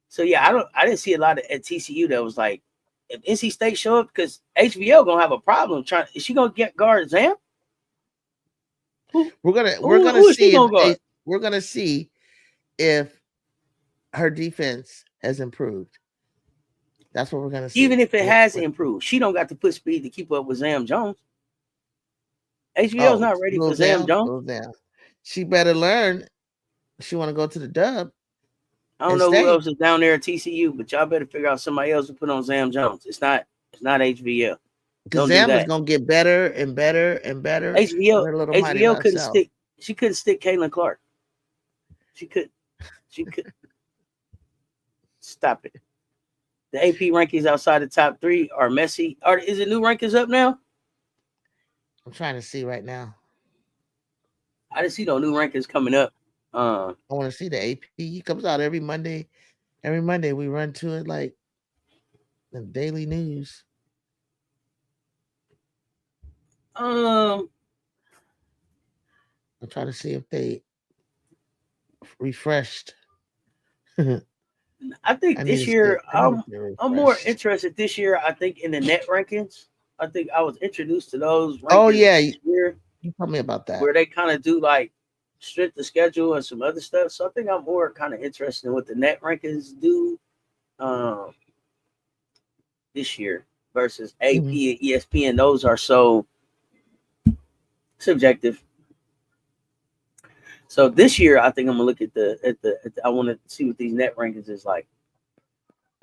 So yeah, I didn't see a lot at TCU that was like, if NC State show up, because HVO gonna have a problem trying. Is she gonna get guard Zam? We're gonna Who is she see if gonna guard? we're gonna see if her defense has improved. That's what we're gonna see. Even if it has improved, she don't got to put speed to keep up with Zam Jones. HVO is Oh, not ready for little Zam down, Jones. little down. She better learn. She want to go to the dub. I don't know who else is down there at TCU, but y'all better figure out somebody else to put on Zam Jones. It's not HVO. Because Don't do Zam is that. gonna get better and better and better. HVO Her little mighty loud couldn't self. stick. She couldn't stick Caitlin Clark. She could. Stop it. The AP rankings outside the top 3 are messy. Is it new rankings up now? I'm trying to see right now. I didn't see no new rankings coming up. I want to see the AP. He comes out every Monday. Every Monday we run to it like the daily news. I'm trying to see if they refreshed. I think this year I'm more refreshed. interested this year. I think in the net rankings. I think I was introduced to those rankings Oh yeah, this year, you told me about that. where they kind of do like strength of schedule and some other stuff. So I think I'm more kind of interested in what the net rankings do this year versus AP and ESPN. Those are so subjective. So this year, I think I'm gonna look at I want to see what these net rankings is like.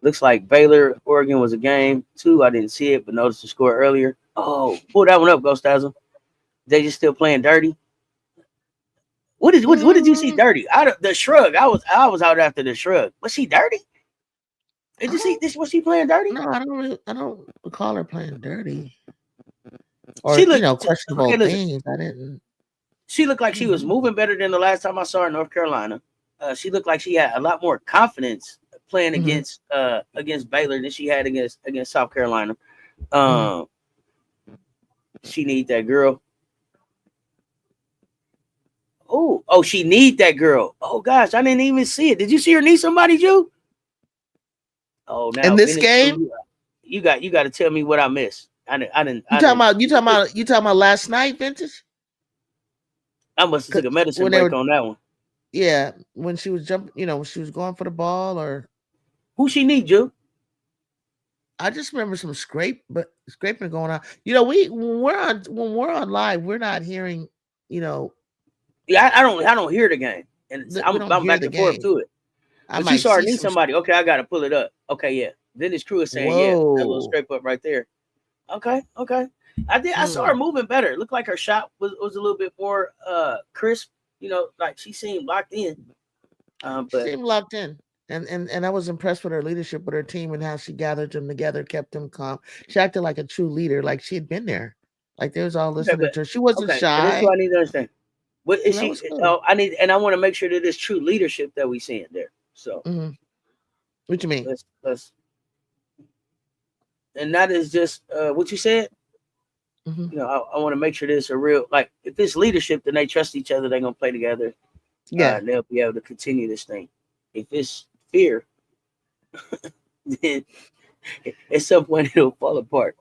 Looks like Baylor, Oregon was a game 2. I didn't see it, but noticed the score earlier. Oh, pull that one up, Ghost Dazzle. They just still playing dirty. What did you see dirty? The shrug. I was out after the shrug. Was she dirty? Did you see this? Was she playing dirty? No, I don't recall her playing dirty. Or She looked questionable things. I didn't. She looked like she was moving better than the last time I saw her in North Carolina. She looked like she had a lot more confidence playing against Baylor than she had against South Carolina. She need that girl. Oh, she need that girl. Oh gosh, I didn't even see it. Did you see her need somebody, Ju? Oh, now in this game, you got to tell me what I missed. I didn't. You talking about last night, Vintage? I must have took a medicine break on that one. Yeah, when she was jumping, when she was going for the ball, or who she need, Ju? I just remember some scraping going on. When we're on live, we're not hearing. Yeah, I don't hear the game, and I'm back and forth to it. But you saw her need somebody. Okay, I got to pull it up. Okay, yeah. Then this crew is saying, yeah, that little scrape up right there. Okay. I saw her moving better. It looked like her shot was a little bit more crisp. Like she seemed locked in. But she seemed locked in. And I was impressed with her leadership with her team and how she gathered them together, kept them calm. She acted like a true leader, like she had been there. Like they was all Okay, listening to her. She wasn't but this is what shy. I need to understand. What is And that she? was good. Oh, I want to make sure that it's true leadership that we seeing there. So Mm-hmm. What you mean? let's and that is just what you said. Mm-hmm. I want to make sure there's a real like if it's leadership, then they trust each other. They're gonna play together. Yeah. And they'll be able to continue this thing. If it's fear, then at some point it'll fall apart.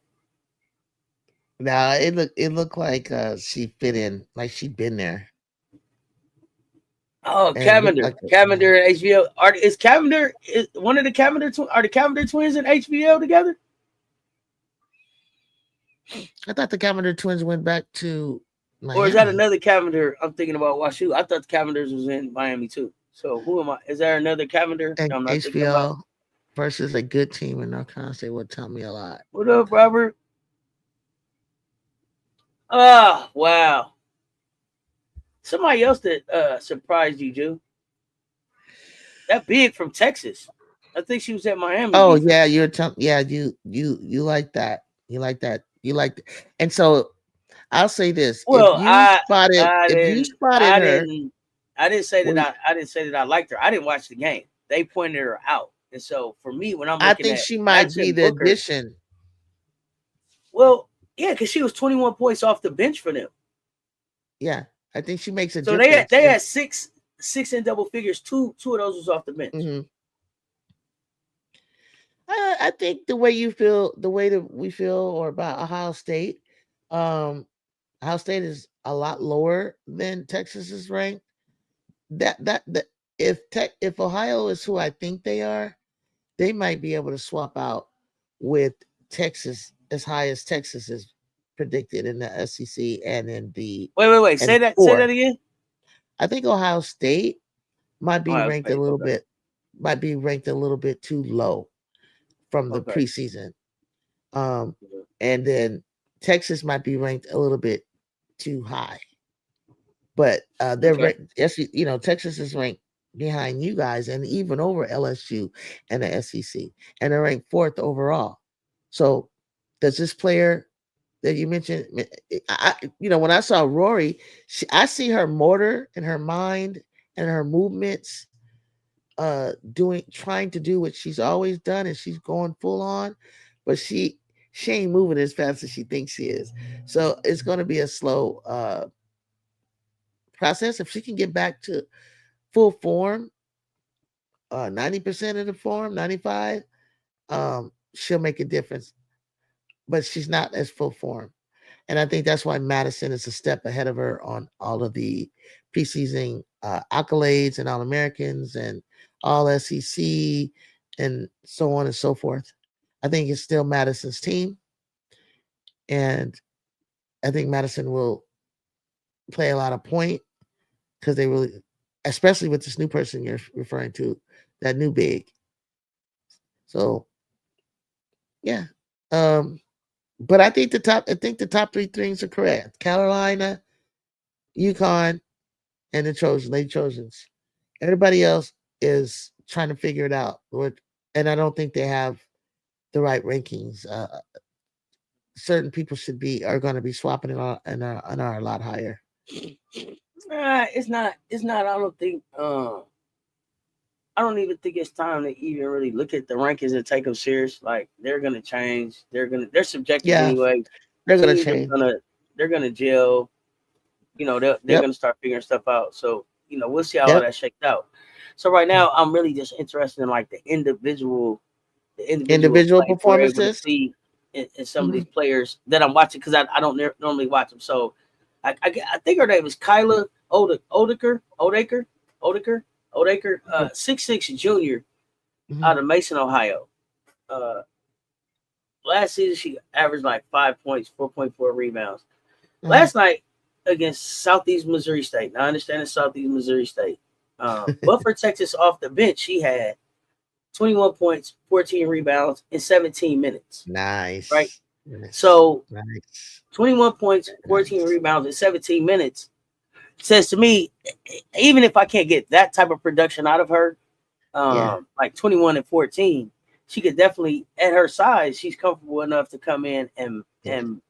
Now it looked like she fit in, like she'd been there. Oh, And looked Cavender, like Cavender and HBO. Is Cavender is one of the Cavender? Are the Cavender twins and HBO together? I thought the Commodore twins went back to Or is that Miami. another Cavender? I'm thinking about Washu. I thought the Cavenders was in Miami too. So who am I? Is there another Cavender And I'm not thinking about? HBO versus a good team in North Carolina State would tell me a lot. What up, Robert? Oh, wow. Somebody else that surprised you, Jew. That big from Texas. I think she was at Miami Oh defense. yeah, you're telling. Yeah, you like that. You like that. You like. And so I'll say this: Well, if you spotted I her, didn't I didn't say that well, I didn't say that I liked her. I didn't watch the game. They pointed her out. And so for me, when I'm I looking think at she might be Madison the Booker, addition. well, yeah, because she was 21 points off the bench for them. Yeah, I think she makes a So difference. they had six in double figures. Two of those was off the bench. Mm-hmm. I think the way you feel, the way that we feel, or about Ohio State, um, Ohio State is a lot lower than Texas is ranked. That if Ohio is who I think they are, they might be able to swap out with Texas as high as Texas is predicted in the SEC and in the Wait. and Say four. that again. I think Ohio State might be Ohio ranked a State. little Okay. bit too low from the Okay. preseason. And then Texas might be ranked a little bit too high. But they're Okay. yes, Texas is ranked behind you guys and even over LSU and the SEC, and they're ranked fourth overall. So does this player that you mentioned, when I saw Rory, I see her motor and her mind and her movements, trying to do what she's always done, and she's going full on, but she ain't moving as fast as she thinks she is. So it's going to be a slow process. If she can get back to full form, 90% of the form, 95, she'll make a difference. But she's not as full form. And I think that's why Madison is a step ahead of her on all of the preseason accolades and All Americans and All SEC and so on and so forth. I think it's still Madison's team. And I think Madison will play a lot of point because they really, especially with this new person you're referring to, that new big. So yeah. But I think the top three things are correct. Carolina, Yukon, and the Lady Trojans. Everybody else is trying to figure it out. And I don't think they have the right rankings. Certain people are going to be swapping it on and are a lot higher. It's not. I don't think. I don't even think it's time to even really look at the rankings and take them serious. Like they're gonna change. They're subjective Yeah, anyway. they're going to Teams change. they're gonna gel. They're Yep. gonna start figuring stuff out. So we'll see how all Yep. that shakes out. So right now I'm really just interested in like the individual Individual plays we're able to performances. see in some of Mm-hmm. these players that I'm watching because I don't normally watch them. So I think her name is Kyla Odaker, 6'6" junior Mm-hmm. out of Mason, Ohio. Last season she averaged like 5 points, 4.4 rebounds. Uh-huh. Last night against Southeast Missouri State. Now I understand it's Southeast Missouri State. But for Texas off the bench, she had 21 points, 14 rebounds in 17 minutes. Right? Nice. So Nice. 21 points, 14 Nice. rebounds in 17 minutes says to me, even if I can't get that type of production out of her, like 21-14. She could definitely, at her size, she's comfortable enough to come in and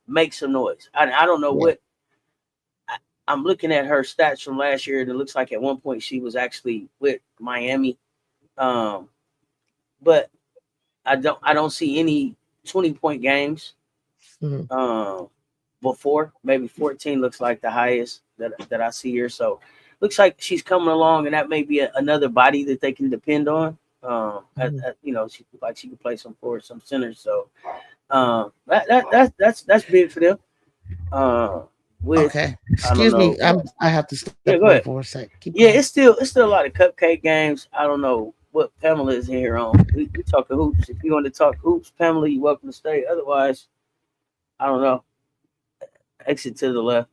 make some noise. I don't know what. I'm looking at her stats from last year, and it looks like at one point she was actually with Miami. But I don't see any 20-point games. Before maybe 14 looks like the highest that I see here. So looks like she's coming along, and that may be another body that they can depend on. You know, she looks like she can play some forward, some center. So that's big for them. Okay, excuse me, I have to step away for a sec. It's still a lot of cupcake games. I don't know what Pamela is here on. We talking hoops. If you want to talk hoops, Pamela, you're welcome to stay. Otherwise, I don't know. Exit to the left.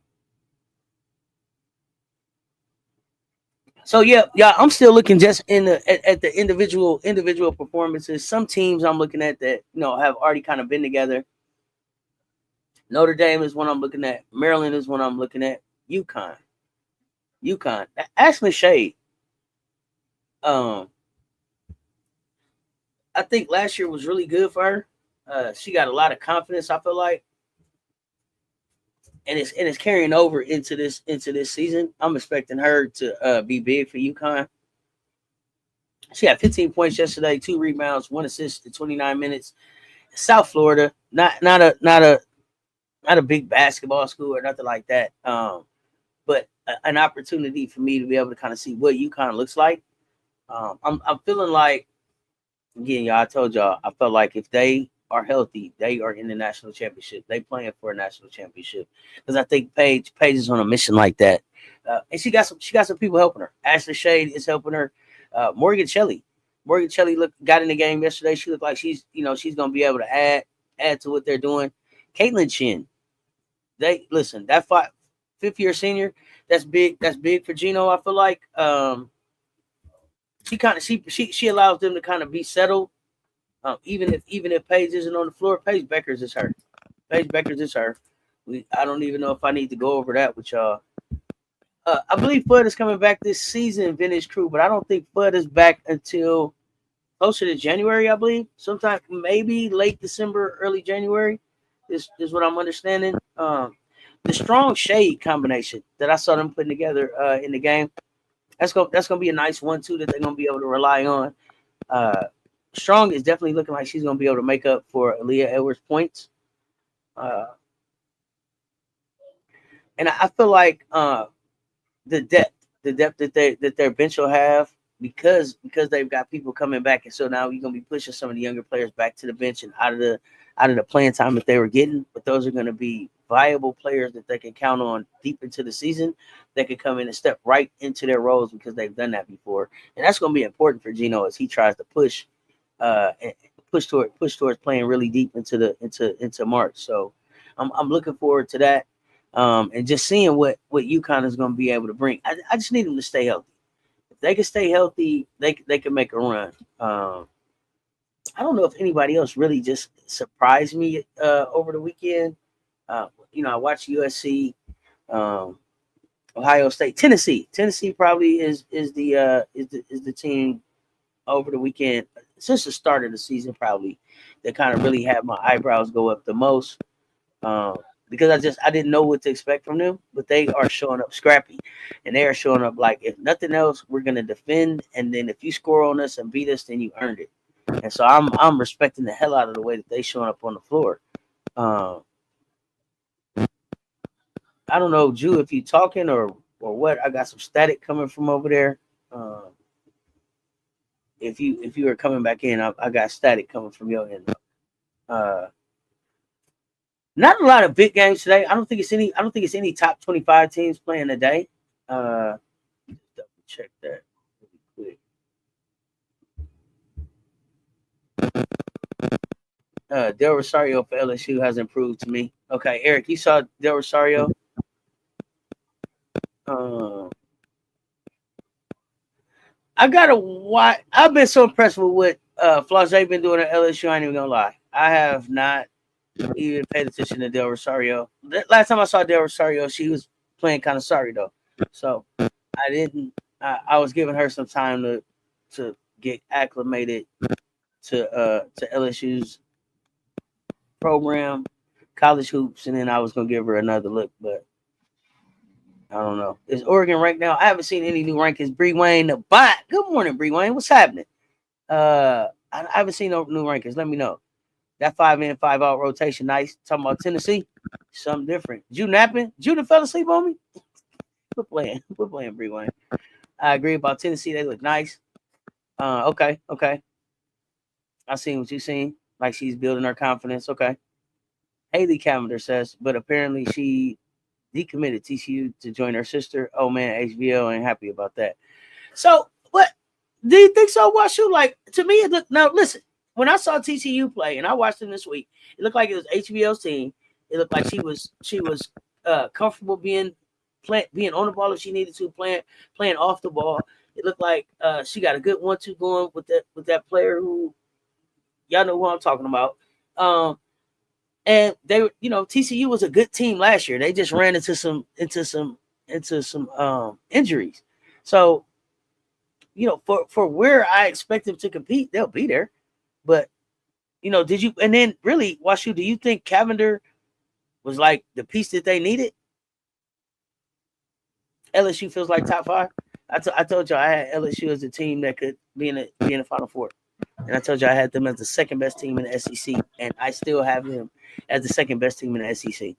So yeah, I'm still looking just at the individual performances. Some teams I'm looking at that have already kind of been together. Notre Dame is one I'm looking at. Maryland is one I'm looking at. Yukon. Ashley Shade. I think last year was really good for her. She got a lot of confidence, I feel like. And it's carrying over into this season. I'm expecting her to be big for Yukon. She had 15 points yesterday, 2 rebounds, 1 assist in 29 minutes. South Florida, not a big basketball school or nothing like that. But an opportunity for me to be able to kind of see what Yukon looks like. I'm feeling like, again, y'all, I told y'all, I felt like if they are healthy, they are in the national championship. They playing for a national championship because I think Paige is on a mission like that, and she got some people helping her. Ashley Shade is helping her. Morgan Shelley got in the game yesterday. She looked like she's gonna be able to add to what they're doing. Caitlin Chin, that 5th-year senior, that's big for Gino. I feel like she allows them to kind of be settled. Even if Paige isn't on the floor, Paige Beckers is her. I don't even know if I need to go over that with y'all. I believe Fudd is coming back this season, Vintage Crew, but I don't think Fudd is back until closer to January. I believe sometime maybe late December, early January. Is what I'm understanding. The strong shade combination that I saw them putting together in the game. That's gonna be a nice 1-2 that they're gonna be able to rely on. Strong is definitely looking like she's going to be able to make up for Aaliyah Edwards' points. And I feel like the depth that their bench will have because they've got people coming back, and so now you're going to be pushing some of the younger players back to the bench and out of the playing time that they were getting. But those are going to be viable players that they can count on deep into the season. They can come in and step right into their roles because they've done that before, and that's going to be important for Gino as he tries to push towards playing really deep into March. So I'm looking forward to that, and just seeing what Yukon is going to be able to bring. I just need them to stay healthy. If they can stay healthy, they can make a run. I don't know if anybody else really just surprised me over the weekend. I watched USC, Ohio State, Tennessee. Tennessee probably is the team over the weekend since the start of the season, probably that kind of really had my eyebrows go up the most, because I didn't know what to expect from them, but they are showing up scrappy, and they are showing up like, if nothing else, we're gonna defend, and then if you score on us and beat us, then you earned it. And so I'm respecting the hell out of the way that they showing up on the floor. I don't know, Ju, if you talking or what. I got some static coming from over there. If you are coming back in, I got static coming from your end. Not a lot of big games today. I don't think it's any top 25 teams playing today. Double check that really quick. Del Rosario for LSU has improved to me. Okay, Eric, you saw Del Rosario. I gotta watch. I've been so impressed with what Flau'jae been doing at LSU. I ain't even gonna lie. I have not even paid attention to Del Rosario. Last time I saw Del Rosario, she was playing kind of sorry though. So I didn't. I was giving her some time to get acclimated to LSU's program, college hoops, and then I was gonna give her another look, but I don't know. Is Oregon ranked now? I haven't seen any new rankings. Bree Wayne, the bot. Good morning, Bree Wayne. What's happening? I haven't seen no new rankings. Let me know. That 5-in, 5-out rotation, nice. Talking about Tennessee, something different. You napping? You fell asleep on me? Quit playing. Quit playing, Bree Wayne. I agree about Tennessee. They look nice. Okay. I seen what you seen. Like she's building her confidence. Okay. Haley Cavender says, but apparently she decommitted TCU to join her sister. Oh man, HBO ain't happy about that. So what do you think so? Washu? Like to me, it looked now listen, when I saw TCU play and I watched them this week, it looked like it was HBO's team. It looked like she was comfortable being on the ball if she needed to, playing off the ball. It looked like she got a good 1-2 going with that player who y'all know who I'm talking about. And they were, TCU was a good team last year. They just ran into some injuries. So, for where I expect them to compete, they'll be there. But, did you? And then really, Washu, do you think Cavender was like the piece that they needed? LSU feels like top 5. I told you I had LSU as a team that could be in the Final Four. And I told you I had them as the second best team in the SEC, and I still have them as the second best team in the SEC.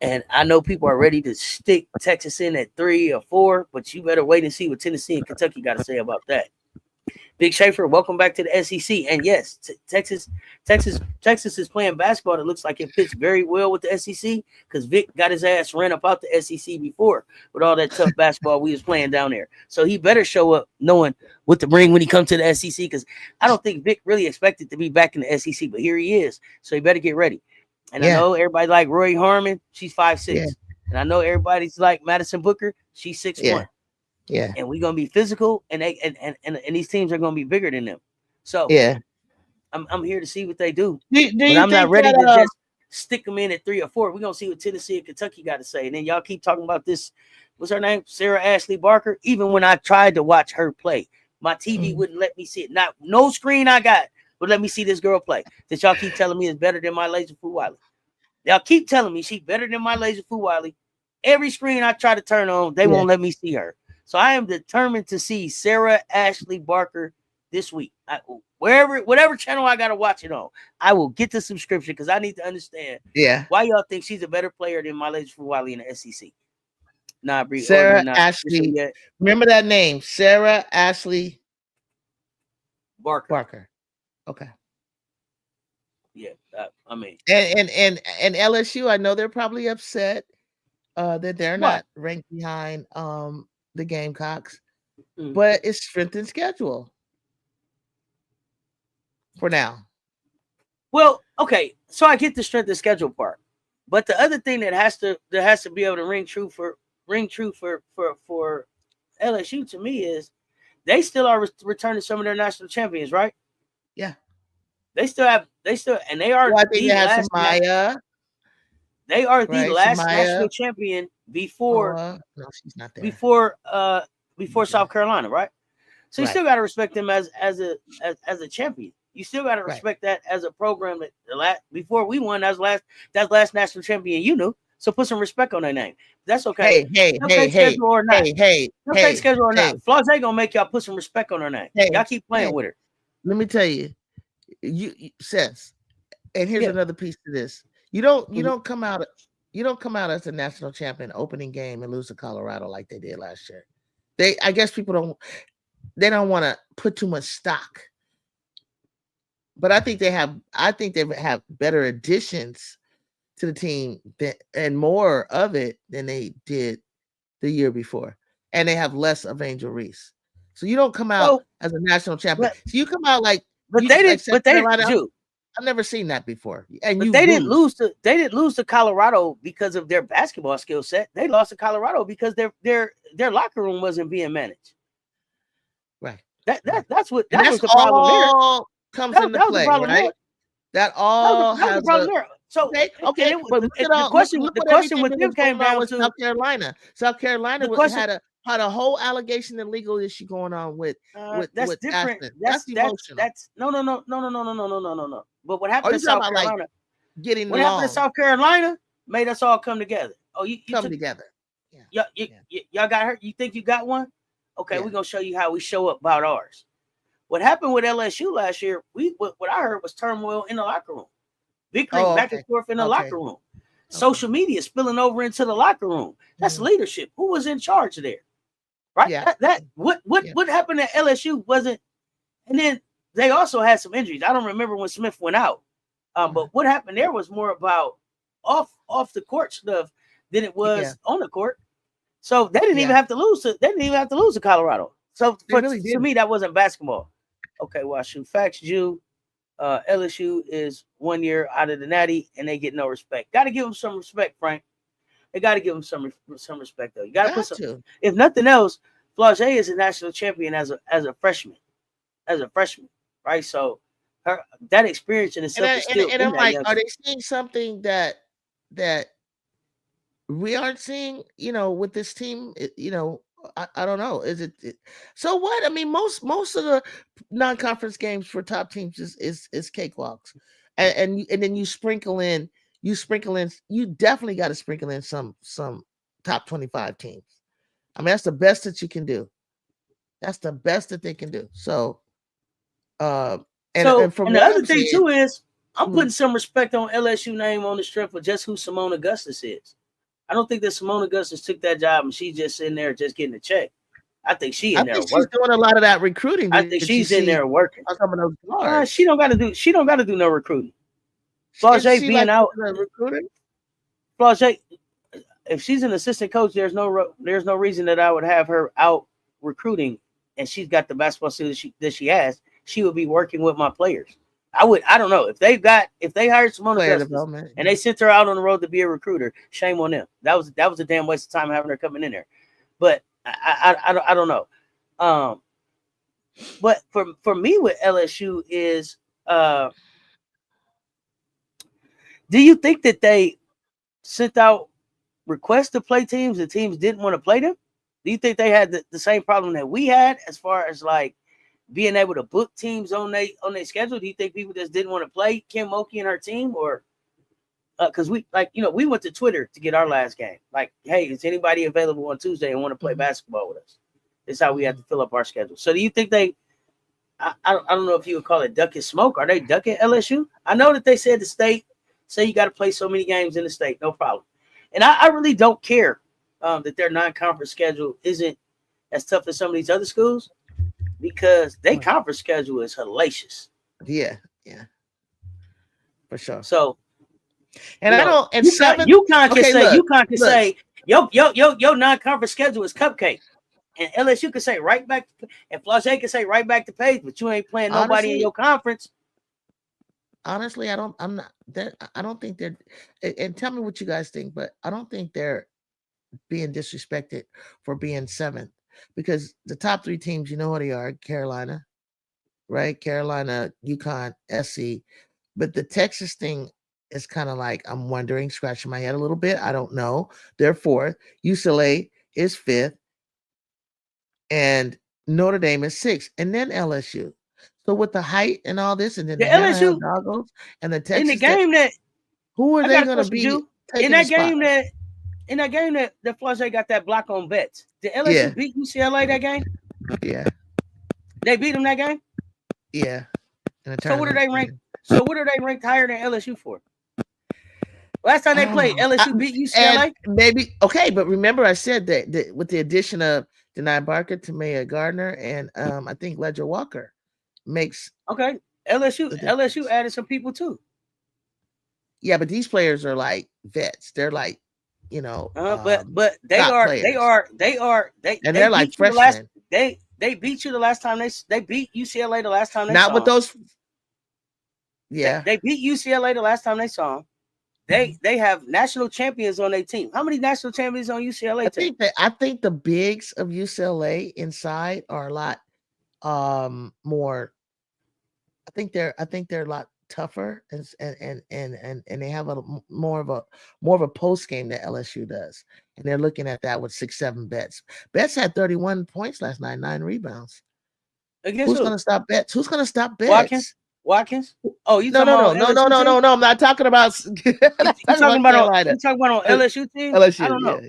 And I know people are ready to stick Texas in at 3 or 4, but you better wait and see what Tennessee and Kentucky got to say about that. Big Schaefer, welcome back to the SEC. And yes, Texas is playing basketball. It looks like it fits very well with the SEC because Vic got his ass ran up out the SEC before with all that tough basketball we was playing down there. So he better show up knowing what to bring when he comes to the SEC because I don't think Vic really expected to be back in the SEC, but here he is. So he better get ready. And I know everybody like Roy Harmon, she's 5'6". Yeah. And I know everybody's like Madison Booker, she's 6'1". Yeah, and we're gonna be physical, and these teams are gonna be bigger than them. So I'm here to see what they do. But I'm not ready to just stick them in at 3 or 4. We're gonna see what Tennessee and Kentucky got to say. And then y'all keep talking about this. What's her name? Sarah Ashley Barker. Even when I tried to watch her play, my TV wouldn't let me see it. No screen I got would let me see this girl play. That y'all keep telling me is better than my Laser Fu Wiley. Y'all keep telling me she's better than my Laser Fu Wiley. Every screen I try to turn on, they won't let me see her. So I am determined to see Sarah Ashley Barker this week. Whatever channel I gotta watch it on, I will get the subscription because I need to understand why y'all think she's a better player than my Laser Fu Wiley in the SEC. Nah, Bree. Sarah Ashley. Remember that name, Sarah Ashley Barker. Okay. Yeah, I mean, and LSU, I know they're probably upset that they're not ranked behind the Gamecocks, but it's strength and schedule for now. Well, okay, so I get the strength and schedule part, but the other thing that has to be able to ring true for LSU to me is they still are returning some of their national champions, right? Yeah, and they are. Well, I think they have Samaya. They are the last national champion before. No, she's not there. Before South Carolina, right? So you still got to respect them as a champion. You still got to respect that as a program that before we won, that's last national champion. You knew. So put some respect on their name. That's okay. Hey. Schedule or not. Schedule or not. Flaw's gonna make y'all put some respect on her name. Y'all keep playing with her. Let me tell you, Cess, and here's another piece to this. You don't come out as a national champion opening game and lose to Colorado like they did last year. I guess people don't want to put too much stock. But I think they have better additions to the team and more of it than they did the year before. And they have less of Angel Reese. So you don't come out as a national champion. So you come out like I've never seen that before. And they didn't lose to Colorado because of their basketball skill set. They lost to Colorado because their locker room wasn't being managed. Right. That's what the problem there. Comes into play, right? That all has a problem there. So but the question with them came down to South Carolina. South Carolina had how the whole allegation and legal issue going on with that's different. Ashton. That's emotional. That's no. But what Are happened you in South talking about Carolina? like getting What happened in along, South Carolina made us all come together. Oh, you come took together? y'all got hurt. You think you got one? Okay, Yeah. we're gonna show you how we show up about ours. What happened with LSU last year? What I heard was turmoil in the locker room, bickering back and forth in the locker room. Social media spilling over into the locker room. That's leadership. Who was in charge there? Right? Yeah. What happened at LSU wasn't. And then they also had some injuries. I don't remember when Smith went out. But what happened there was more about off the court stuff than it was on the court. So they didn't even have to lose to Colorado. So to me, that wasn't basketball. Okay, well, shoot, facts, Jew. LSU is 1 year out of the Natty, and they get no respect. Got to give them some respect, Frank. They got to give them some respect, though. You got to put some. If nothing else, Flau'jae is a national champion as a freshman, right? So that experience in itself is still. And I'm like, are they seeing something that we aren't seeing? You know, with this team, you know. I don't know. Is it so? What I mean, most of the non-conference games for top teams is cakewalks, and then you sprinkle in. You definitely got to sprinkle in some top 25 teams. I mean, that's the best that you can do. That's the best that they can do. So, and the other thing too is I'm putting some respect on LSU name on the strength of just who Simone Augustus is. I don't think that Simone Augustus took that job and she's just in there just getting a check. I think she's she's doing a lot of that recruiting. I think she's in there working. Some of those guards. She don't got to do no recruiting. Flau'jae being out recruiting. Flau'jae, if she's an assistant coach, there's no reason that I would have her out recruiting, and she's got the basketball skills that she has. She would be working with my players. I don't know if they hired Simone Augustus and they sent her out on the road to be a recruiter. Shame on them. That was a damn waste of time having her coming in there. But I don't know. But for me with LSU is, do you think that they sent out requests to play teams and teams didn't want to play them? Do you think they had the same problem that we had as far as like being able to book teams on their schedule? Do you think people just didn't want to play Kim Mulkey and her team, or because we went to Twitter to get our last game? Like, hey, is anybody available on Tuesday and want to play basketball with us? This is how we have to fill up our schedule. So do you think they? I don't know if you would call it duck and smoke. Are they ducking LSU? I know that they said the state say you got to play so many games in the state, no problem. And I really don't care that their non-conference schedule isn't as tough as some of these other schools, because their conference schedule is hellacious. Yeah, for sure. So, and I don't. And UConn can say your non-conference schedule is cupcake, and LSU can say right back, and Flau'jae can say right back to page, but you ain't playing nobody in your conference. Honestly, I don't think they're. And tell me what you guys think, but I don't think they're being disrespected for being 7th, because the top 3 teams, you know what they are: Carolina, right? Carolina, Yukon, SC. But the Texas thing is kind of like, I'm wondering, scratching my head a little bit. I don't know. They're 4th. UCLA is 5th, and Notre Dame is 6th, and then LSU. So with the height and all this, and then the LSU goggles and the Texas, in the game who are they going to be in that game that Flau'jae got that block on bets? Did LSU beat UCLA that game? Yeah, they beat them that game. Yeah. So what are they ranked? So what are they ranked higher than LSU for? Last time they played, LSU beat UCLA. Maybe okay, but remember I said that with the addition of Denai Barker, Tamaya Gardner, and I think Ledger Walker makes LSU added some people too. Yeah, but these players are like vets. They're like, but they're like freshmen. They beat you the last time they beat UCLA the last time they not with those. Yeah, they beat UCLA the last time they saw them. They have national champions on their team. How many national champions on UCLA team? I think the bigs of UCLA inside are a lot more. I think they're a lot tougher, and they have a more of a post game that LSU does, and they're looking at that with 6-7 Betts. Betts had 31 points last night, 9 rebounds. Against Who's who? going to stop Betts? Who's going to stop Watkins? Betts? Oh, you No, talking about LSU team? no. I'm not talking about. You talking talking about about Carolina. you talking about on LSU team? I LSU. don't know.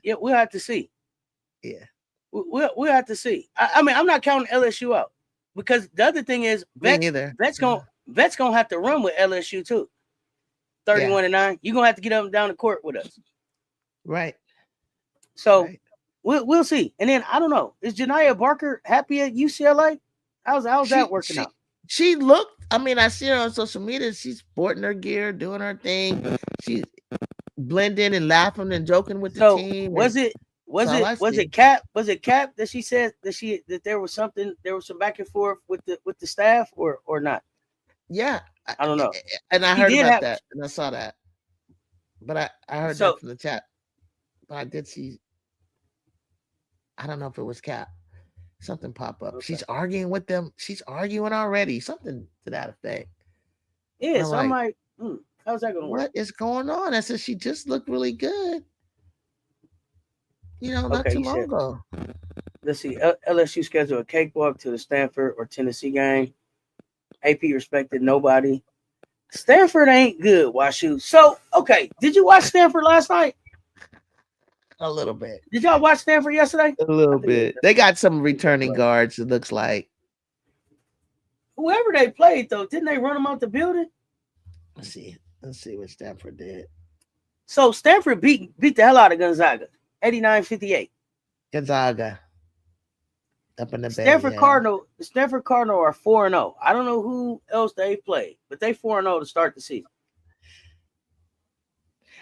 Yeah, we'll have to see. Yeah. We'll have to see. I mean, I'm not counting LSU out because the other thing is Betts gonna have to run with LSU too. 31-9. You're gonna have to get up and down the court with us. Right. So we'll see. And then I don't know. Is Janiyah Barker happy at UCLA? How's that working out? She looked. I mean, I see her on social media. She's sporting her gear, doing her thing. She's blending and laughing and joking with the team. Was it Cap? Was it Cap that she said that there was some back and forth with the staff or not? Yeah, I don't know. And I heard about that, and I saw that. But I heard that from the chat. But I did see. I don't know if it was Cap. Something pop up. Okay. She's arguing with them. She's arguing already. Something to that effect. Yeah, so I'm like, how's that going to work? What is going on? I said she just looked really good. Not too long ago. Let's see. LSU scheduled a cakewalk to the Stanford or Tennessee game. AP respected nobody. Stanford ain't good, WashU. So, okay, did you watch Stanford last night? A little bit. Did y'all watch Stanford yesterday? A little bit. They got some returning guards, it looks like. Whoever they played, though, didn't they run them out the building? Let's see what Stanford did. So Stanford beat the hell out of Gonzaga, 89-58. Gonzaga. Up in the Stanford Bay, Cardinal. The Stanford Cardinal are 4-0. I don't know who else they played, but they 4-0 to start the season.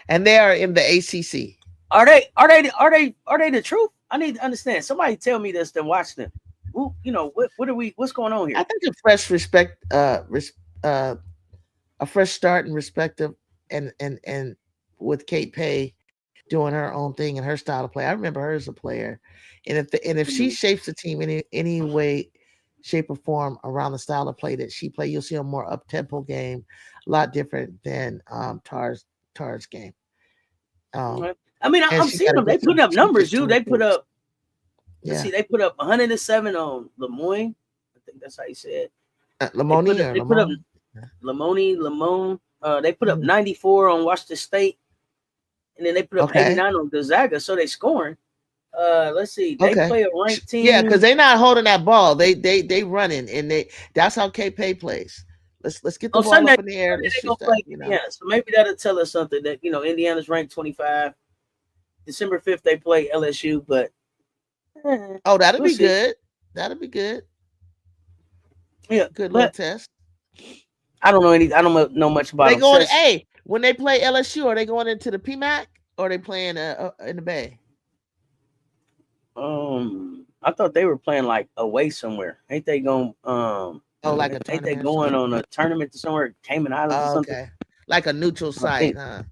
And they are in the ACC. Are they the truth? I need to understand. Somebody tell me this, then watch them. What's going on here? I think a fresh a fresh start and respective and with Kate Pay doing her own thing and her style of play. I remember her as a player. And if she shapes the team in any way, shape, or form around the style of play that she play, you'll see a more up-tempo game, a lot different than Tar's game. I mean, I'm seeing them. They put up numbers, dude. They put up. Let's see. They put up 107 on Lemoyne. I think that's how you said it. Lamoni. They put up Lamone. They put up 94 on Washington State, and then they put up 89 on Gonzaga. So they scoring. Let's see. They play a ranked team. Yeah, because they're not holding that ball. They running, and that's how K-Pay plays. Let's get the ball Sunday, up in the air. Yeah, so maybe that'll tell us something that Indiana's ranked 25. December 5th they play LSU, but that'll be good. That'll be good. Yeah, good little test. I don't know anything. I don't know much about. They going? Hey, when they play LSU, are they going into the PMAC or are they playing in the Bay? I thought they were playing like away somewhere. Ain't they going? Like a tournament? Ain't they going on a tournament to somewhere, Cayman Islands or something? Okay, like a neutral site, huh?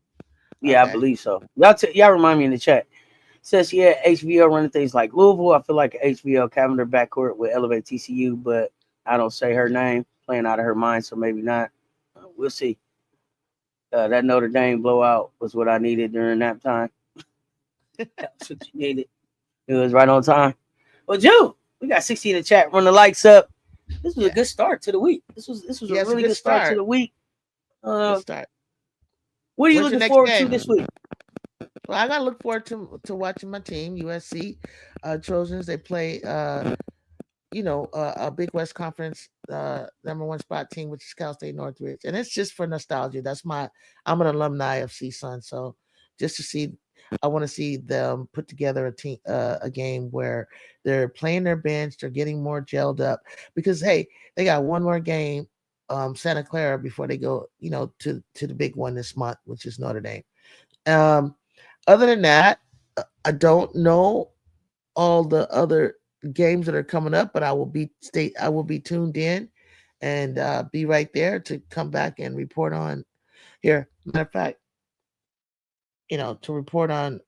Yeah, I believe so. Y'all remind me in the chat. It says HVL running things like Louisville. I feel like HVL Cavender backcourt would elevate TCU, but I don't say her name, playing out of her mind, so maybe not. We'll see. That Notre Dame blowout was what I needed during nap time. That's what you needed. It was right on time. Well, Joe, we got 60 in the chat. Run the likes up. This was a good start to the week. This was a really good start to the week. Good start. What are you looking forward to this week? Well, I gotta look forward to watching my team, USC Trojans. They play a Big West Conference number 1 spot team, which is Cal State Northridge. And it's just for nostalgia. I'm an alumni of CSUN, so just to see, I want to see them put together a game where they're playing their bench, they're getting more gelled up, because hey, they got one more game, Santa Clara, before they go, to the big one this month, which is Notre Dame. Other than that, I don't know all the other games that are coming up, but I will be tuned in and be right there to come back and report on here. Matter of fact, to report on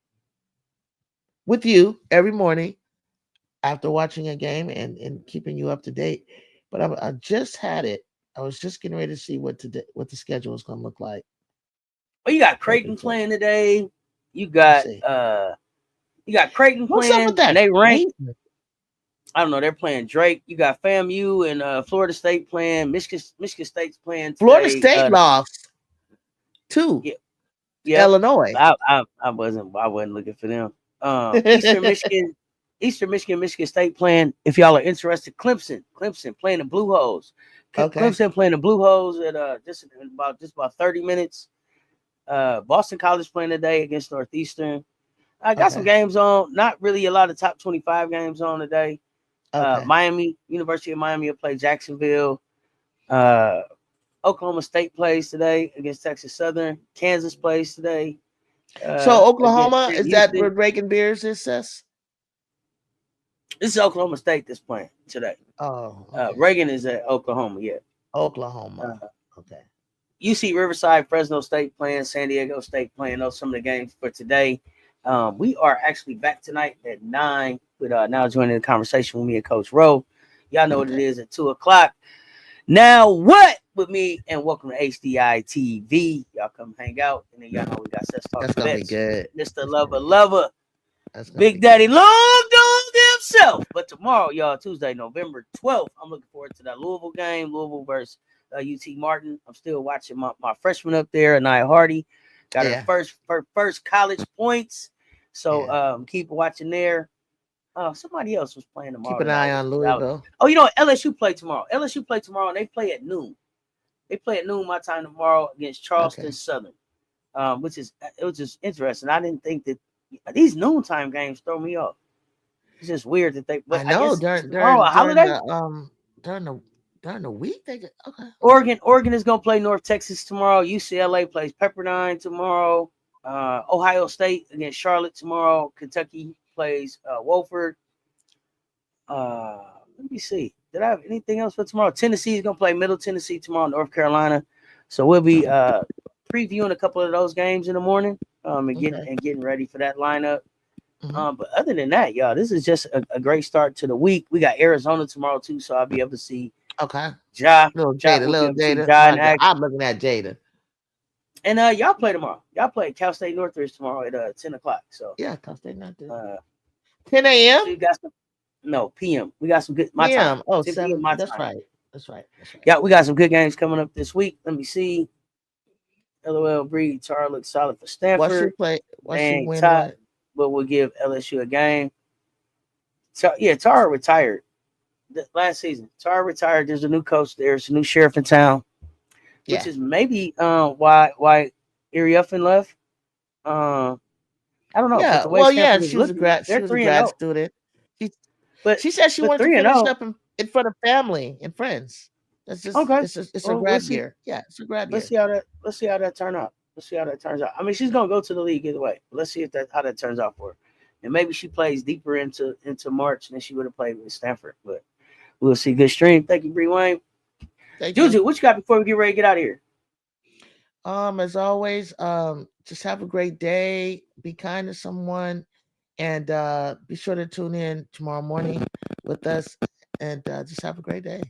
with you every morning after watching a game and keeping you up to date. But I just had it I was just getting ready to see what the schedule is going to look like. Oh, you got Creighton playing today. You got Creighton What's up with playing, that? and they ranked. I don't know. They're playing Drake. You got FAMU and Florida State playing. Michigan State's playing today. Florida State lost to Illinois. I wasn't looking for them. Eastern Michigan, Michigan State playing. If y'all are interested, Clemson playing the Blue Hose. Clemson playing the Blue Hose at just about 30 minutes. Boston College playing today against Northeastern. I got some games on. Not really a lot of top 25 games on today. University of Miami will play Jacksonville. Oklahoma State plays today against Texas Southern. Kansas plays today. So Oklahoma, is that where Breaking Beers is, Cess? This is Oklahoma State that's playing today. Oh, Reagan is at Oklahoma, yeah. Oklahoma. UC Riverside, Fresno State playing, San Diego State playing. Those are some of the games for today. We are actually back tonight at 9 with now joining the conversation with me and Coach Rowe. Y'all know what it is at 2:00. Now what with me, and welcome to HDI TV. Y'all come hang out, and then y'all know we got Cess Talk. That's gonna be good. Mr. Lover. Big Daddy Long Dog himself. But tomorrow, y'all, Tuesday, November 12th, I'm looking forward to that Louisville game. Louisville versus UT Martin. I'm still watching my freshman up there, Anaya Hardy. Got her first college points. So keep watching there. Somebody else was playing tomorrow. Keep an eye on Louisville. Oh, you know what? LSU play tomorrow. And they play at noon. They play at noon my time tomorrow against Charleston Southern, which is interesting. I didn't think that these noontime games throw me off. It's just weird that they. But I know during the week they get Oregon is gonna play North Texas tomorrow. UCLA plays Pepperdine tomorrow. Ohio State against Charlotte tomorrow. Kentucky plays Wofford. Let me see. Did I have anything else for tomorrow? Tennessee is gonna play Middle Tennessee tomorrow. North Carolina. So we'll be previewing a couple of those games in the morning. And getting ready for that lineup. But other than that, y'all, this is just a great start to the week. We got Arizona tomorrow too, so I'll be able to see Jada. I'm looking at Jada. And y'all play tomorrow. Y'all play Cal State Northridge tomorrow at 10:00. So Cal State Northridge. 10 a.m. So you got some PM. We got some good PM. Time. 7. That's right. Yeah, we got some good games coming up this week. Let me see. LOL Breed Tar looks solid for Stanford. What's she win? But we'll give LSU a game. Tar retired last season. Tar retired. There's a new coach there. There's a new sheriff in town, which is maybe why Iriuffin left. I don't know. Yeah. She was a grad student. She said she wanted to finish up in front of family and friends. That's just it's a grad year. Yeah, it's a grad year. Let's see how that turns out. I mean, she's gonna go to the league either way. But let's see how that turns out for her. And maybe she plays deeper into March than she would have played with Stanford. But we'll see. Good stream. Thank you, Bree Wayne. Thank JuJu, you. what you got before we get ready to get out of here? As always, just have a great day. Be kind to someone, and be sure to tune in tomorrow morning with us. And just have a great day.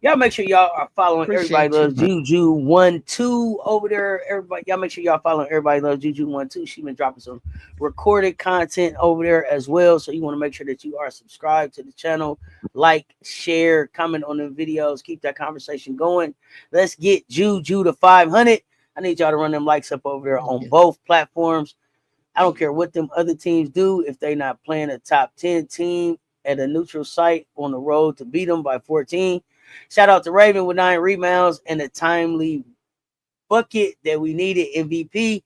Y'all make sure y'all are following Everybody Loves JuJu 1-2 over there. Everybody, y'all make sure y'all following Everybody Loves JuJu 1-2. She's been dropping some recorded content over there as well. So you want to make sure that you are subscribed to the channel, like, share, comment on the videos, keep that conversation going. Let's get JuJu to 500. I need y'all to run them likes up over there on both platforms. I don't care what them other teams do if they not playing a top 10 team at a neutral site on the road to beat them by 14. Shout out to Raven with 9 rebounds and a timely bucket that we needed. MVP.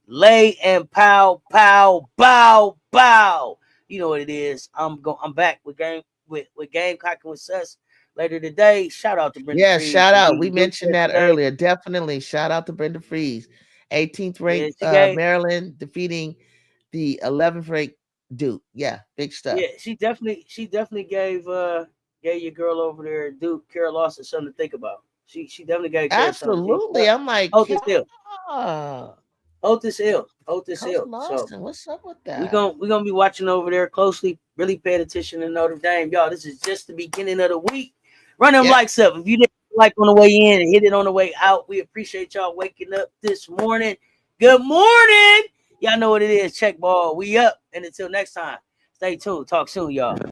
Lay and pow, pow, bow, bow. You know what it is. I'm back with Gamecocks with Cess later today. Shout out to Brenda Freeze. Shout out. We mentioned that earlier. Definitely. Shout out to Brenda Freeze. 18th ranked Maryland defeating the 11th ranked Duke. Yeah, big stuff. Yeah, she definitely gave your girl over there at Duke, Carol Lawson, something to think about. She definitely gave Carol absolutely. I'm like, Otis Hill. So what's up with that? We're gonna be watching over there closely, really paying attention to Notre Dame. Y'all, this is just the beginning of the week. Run them likes up. If you didn't like on the way in and hit it on the way out. We appreciate y'all waking up this morning. Good morning. Y'all know what it is. Check ball. We up. And until next time, stay tuned. Talk soon, y'all.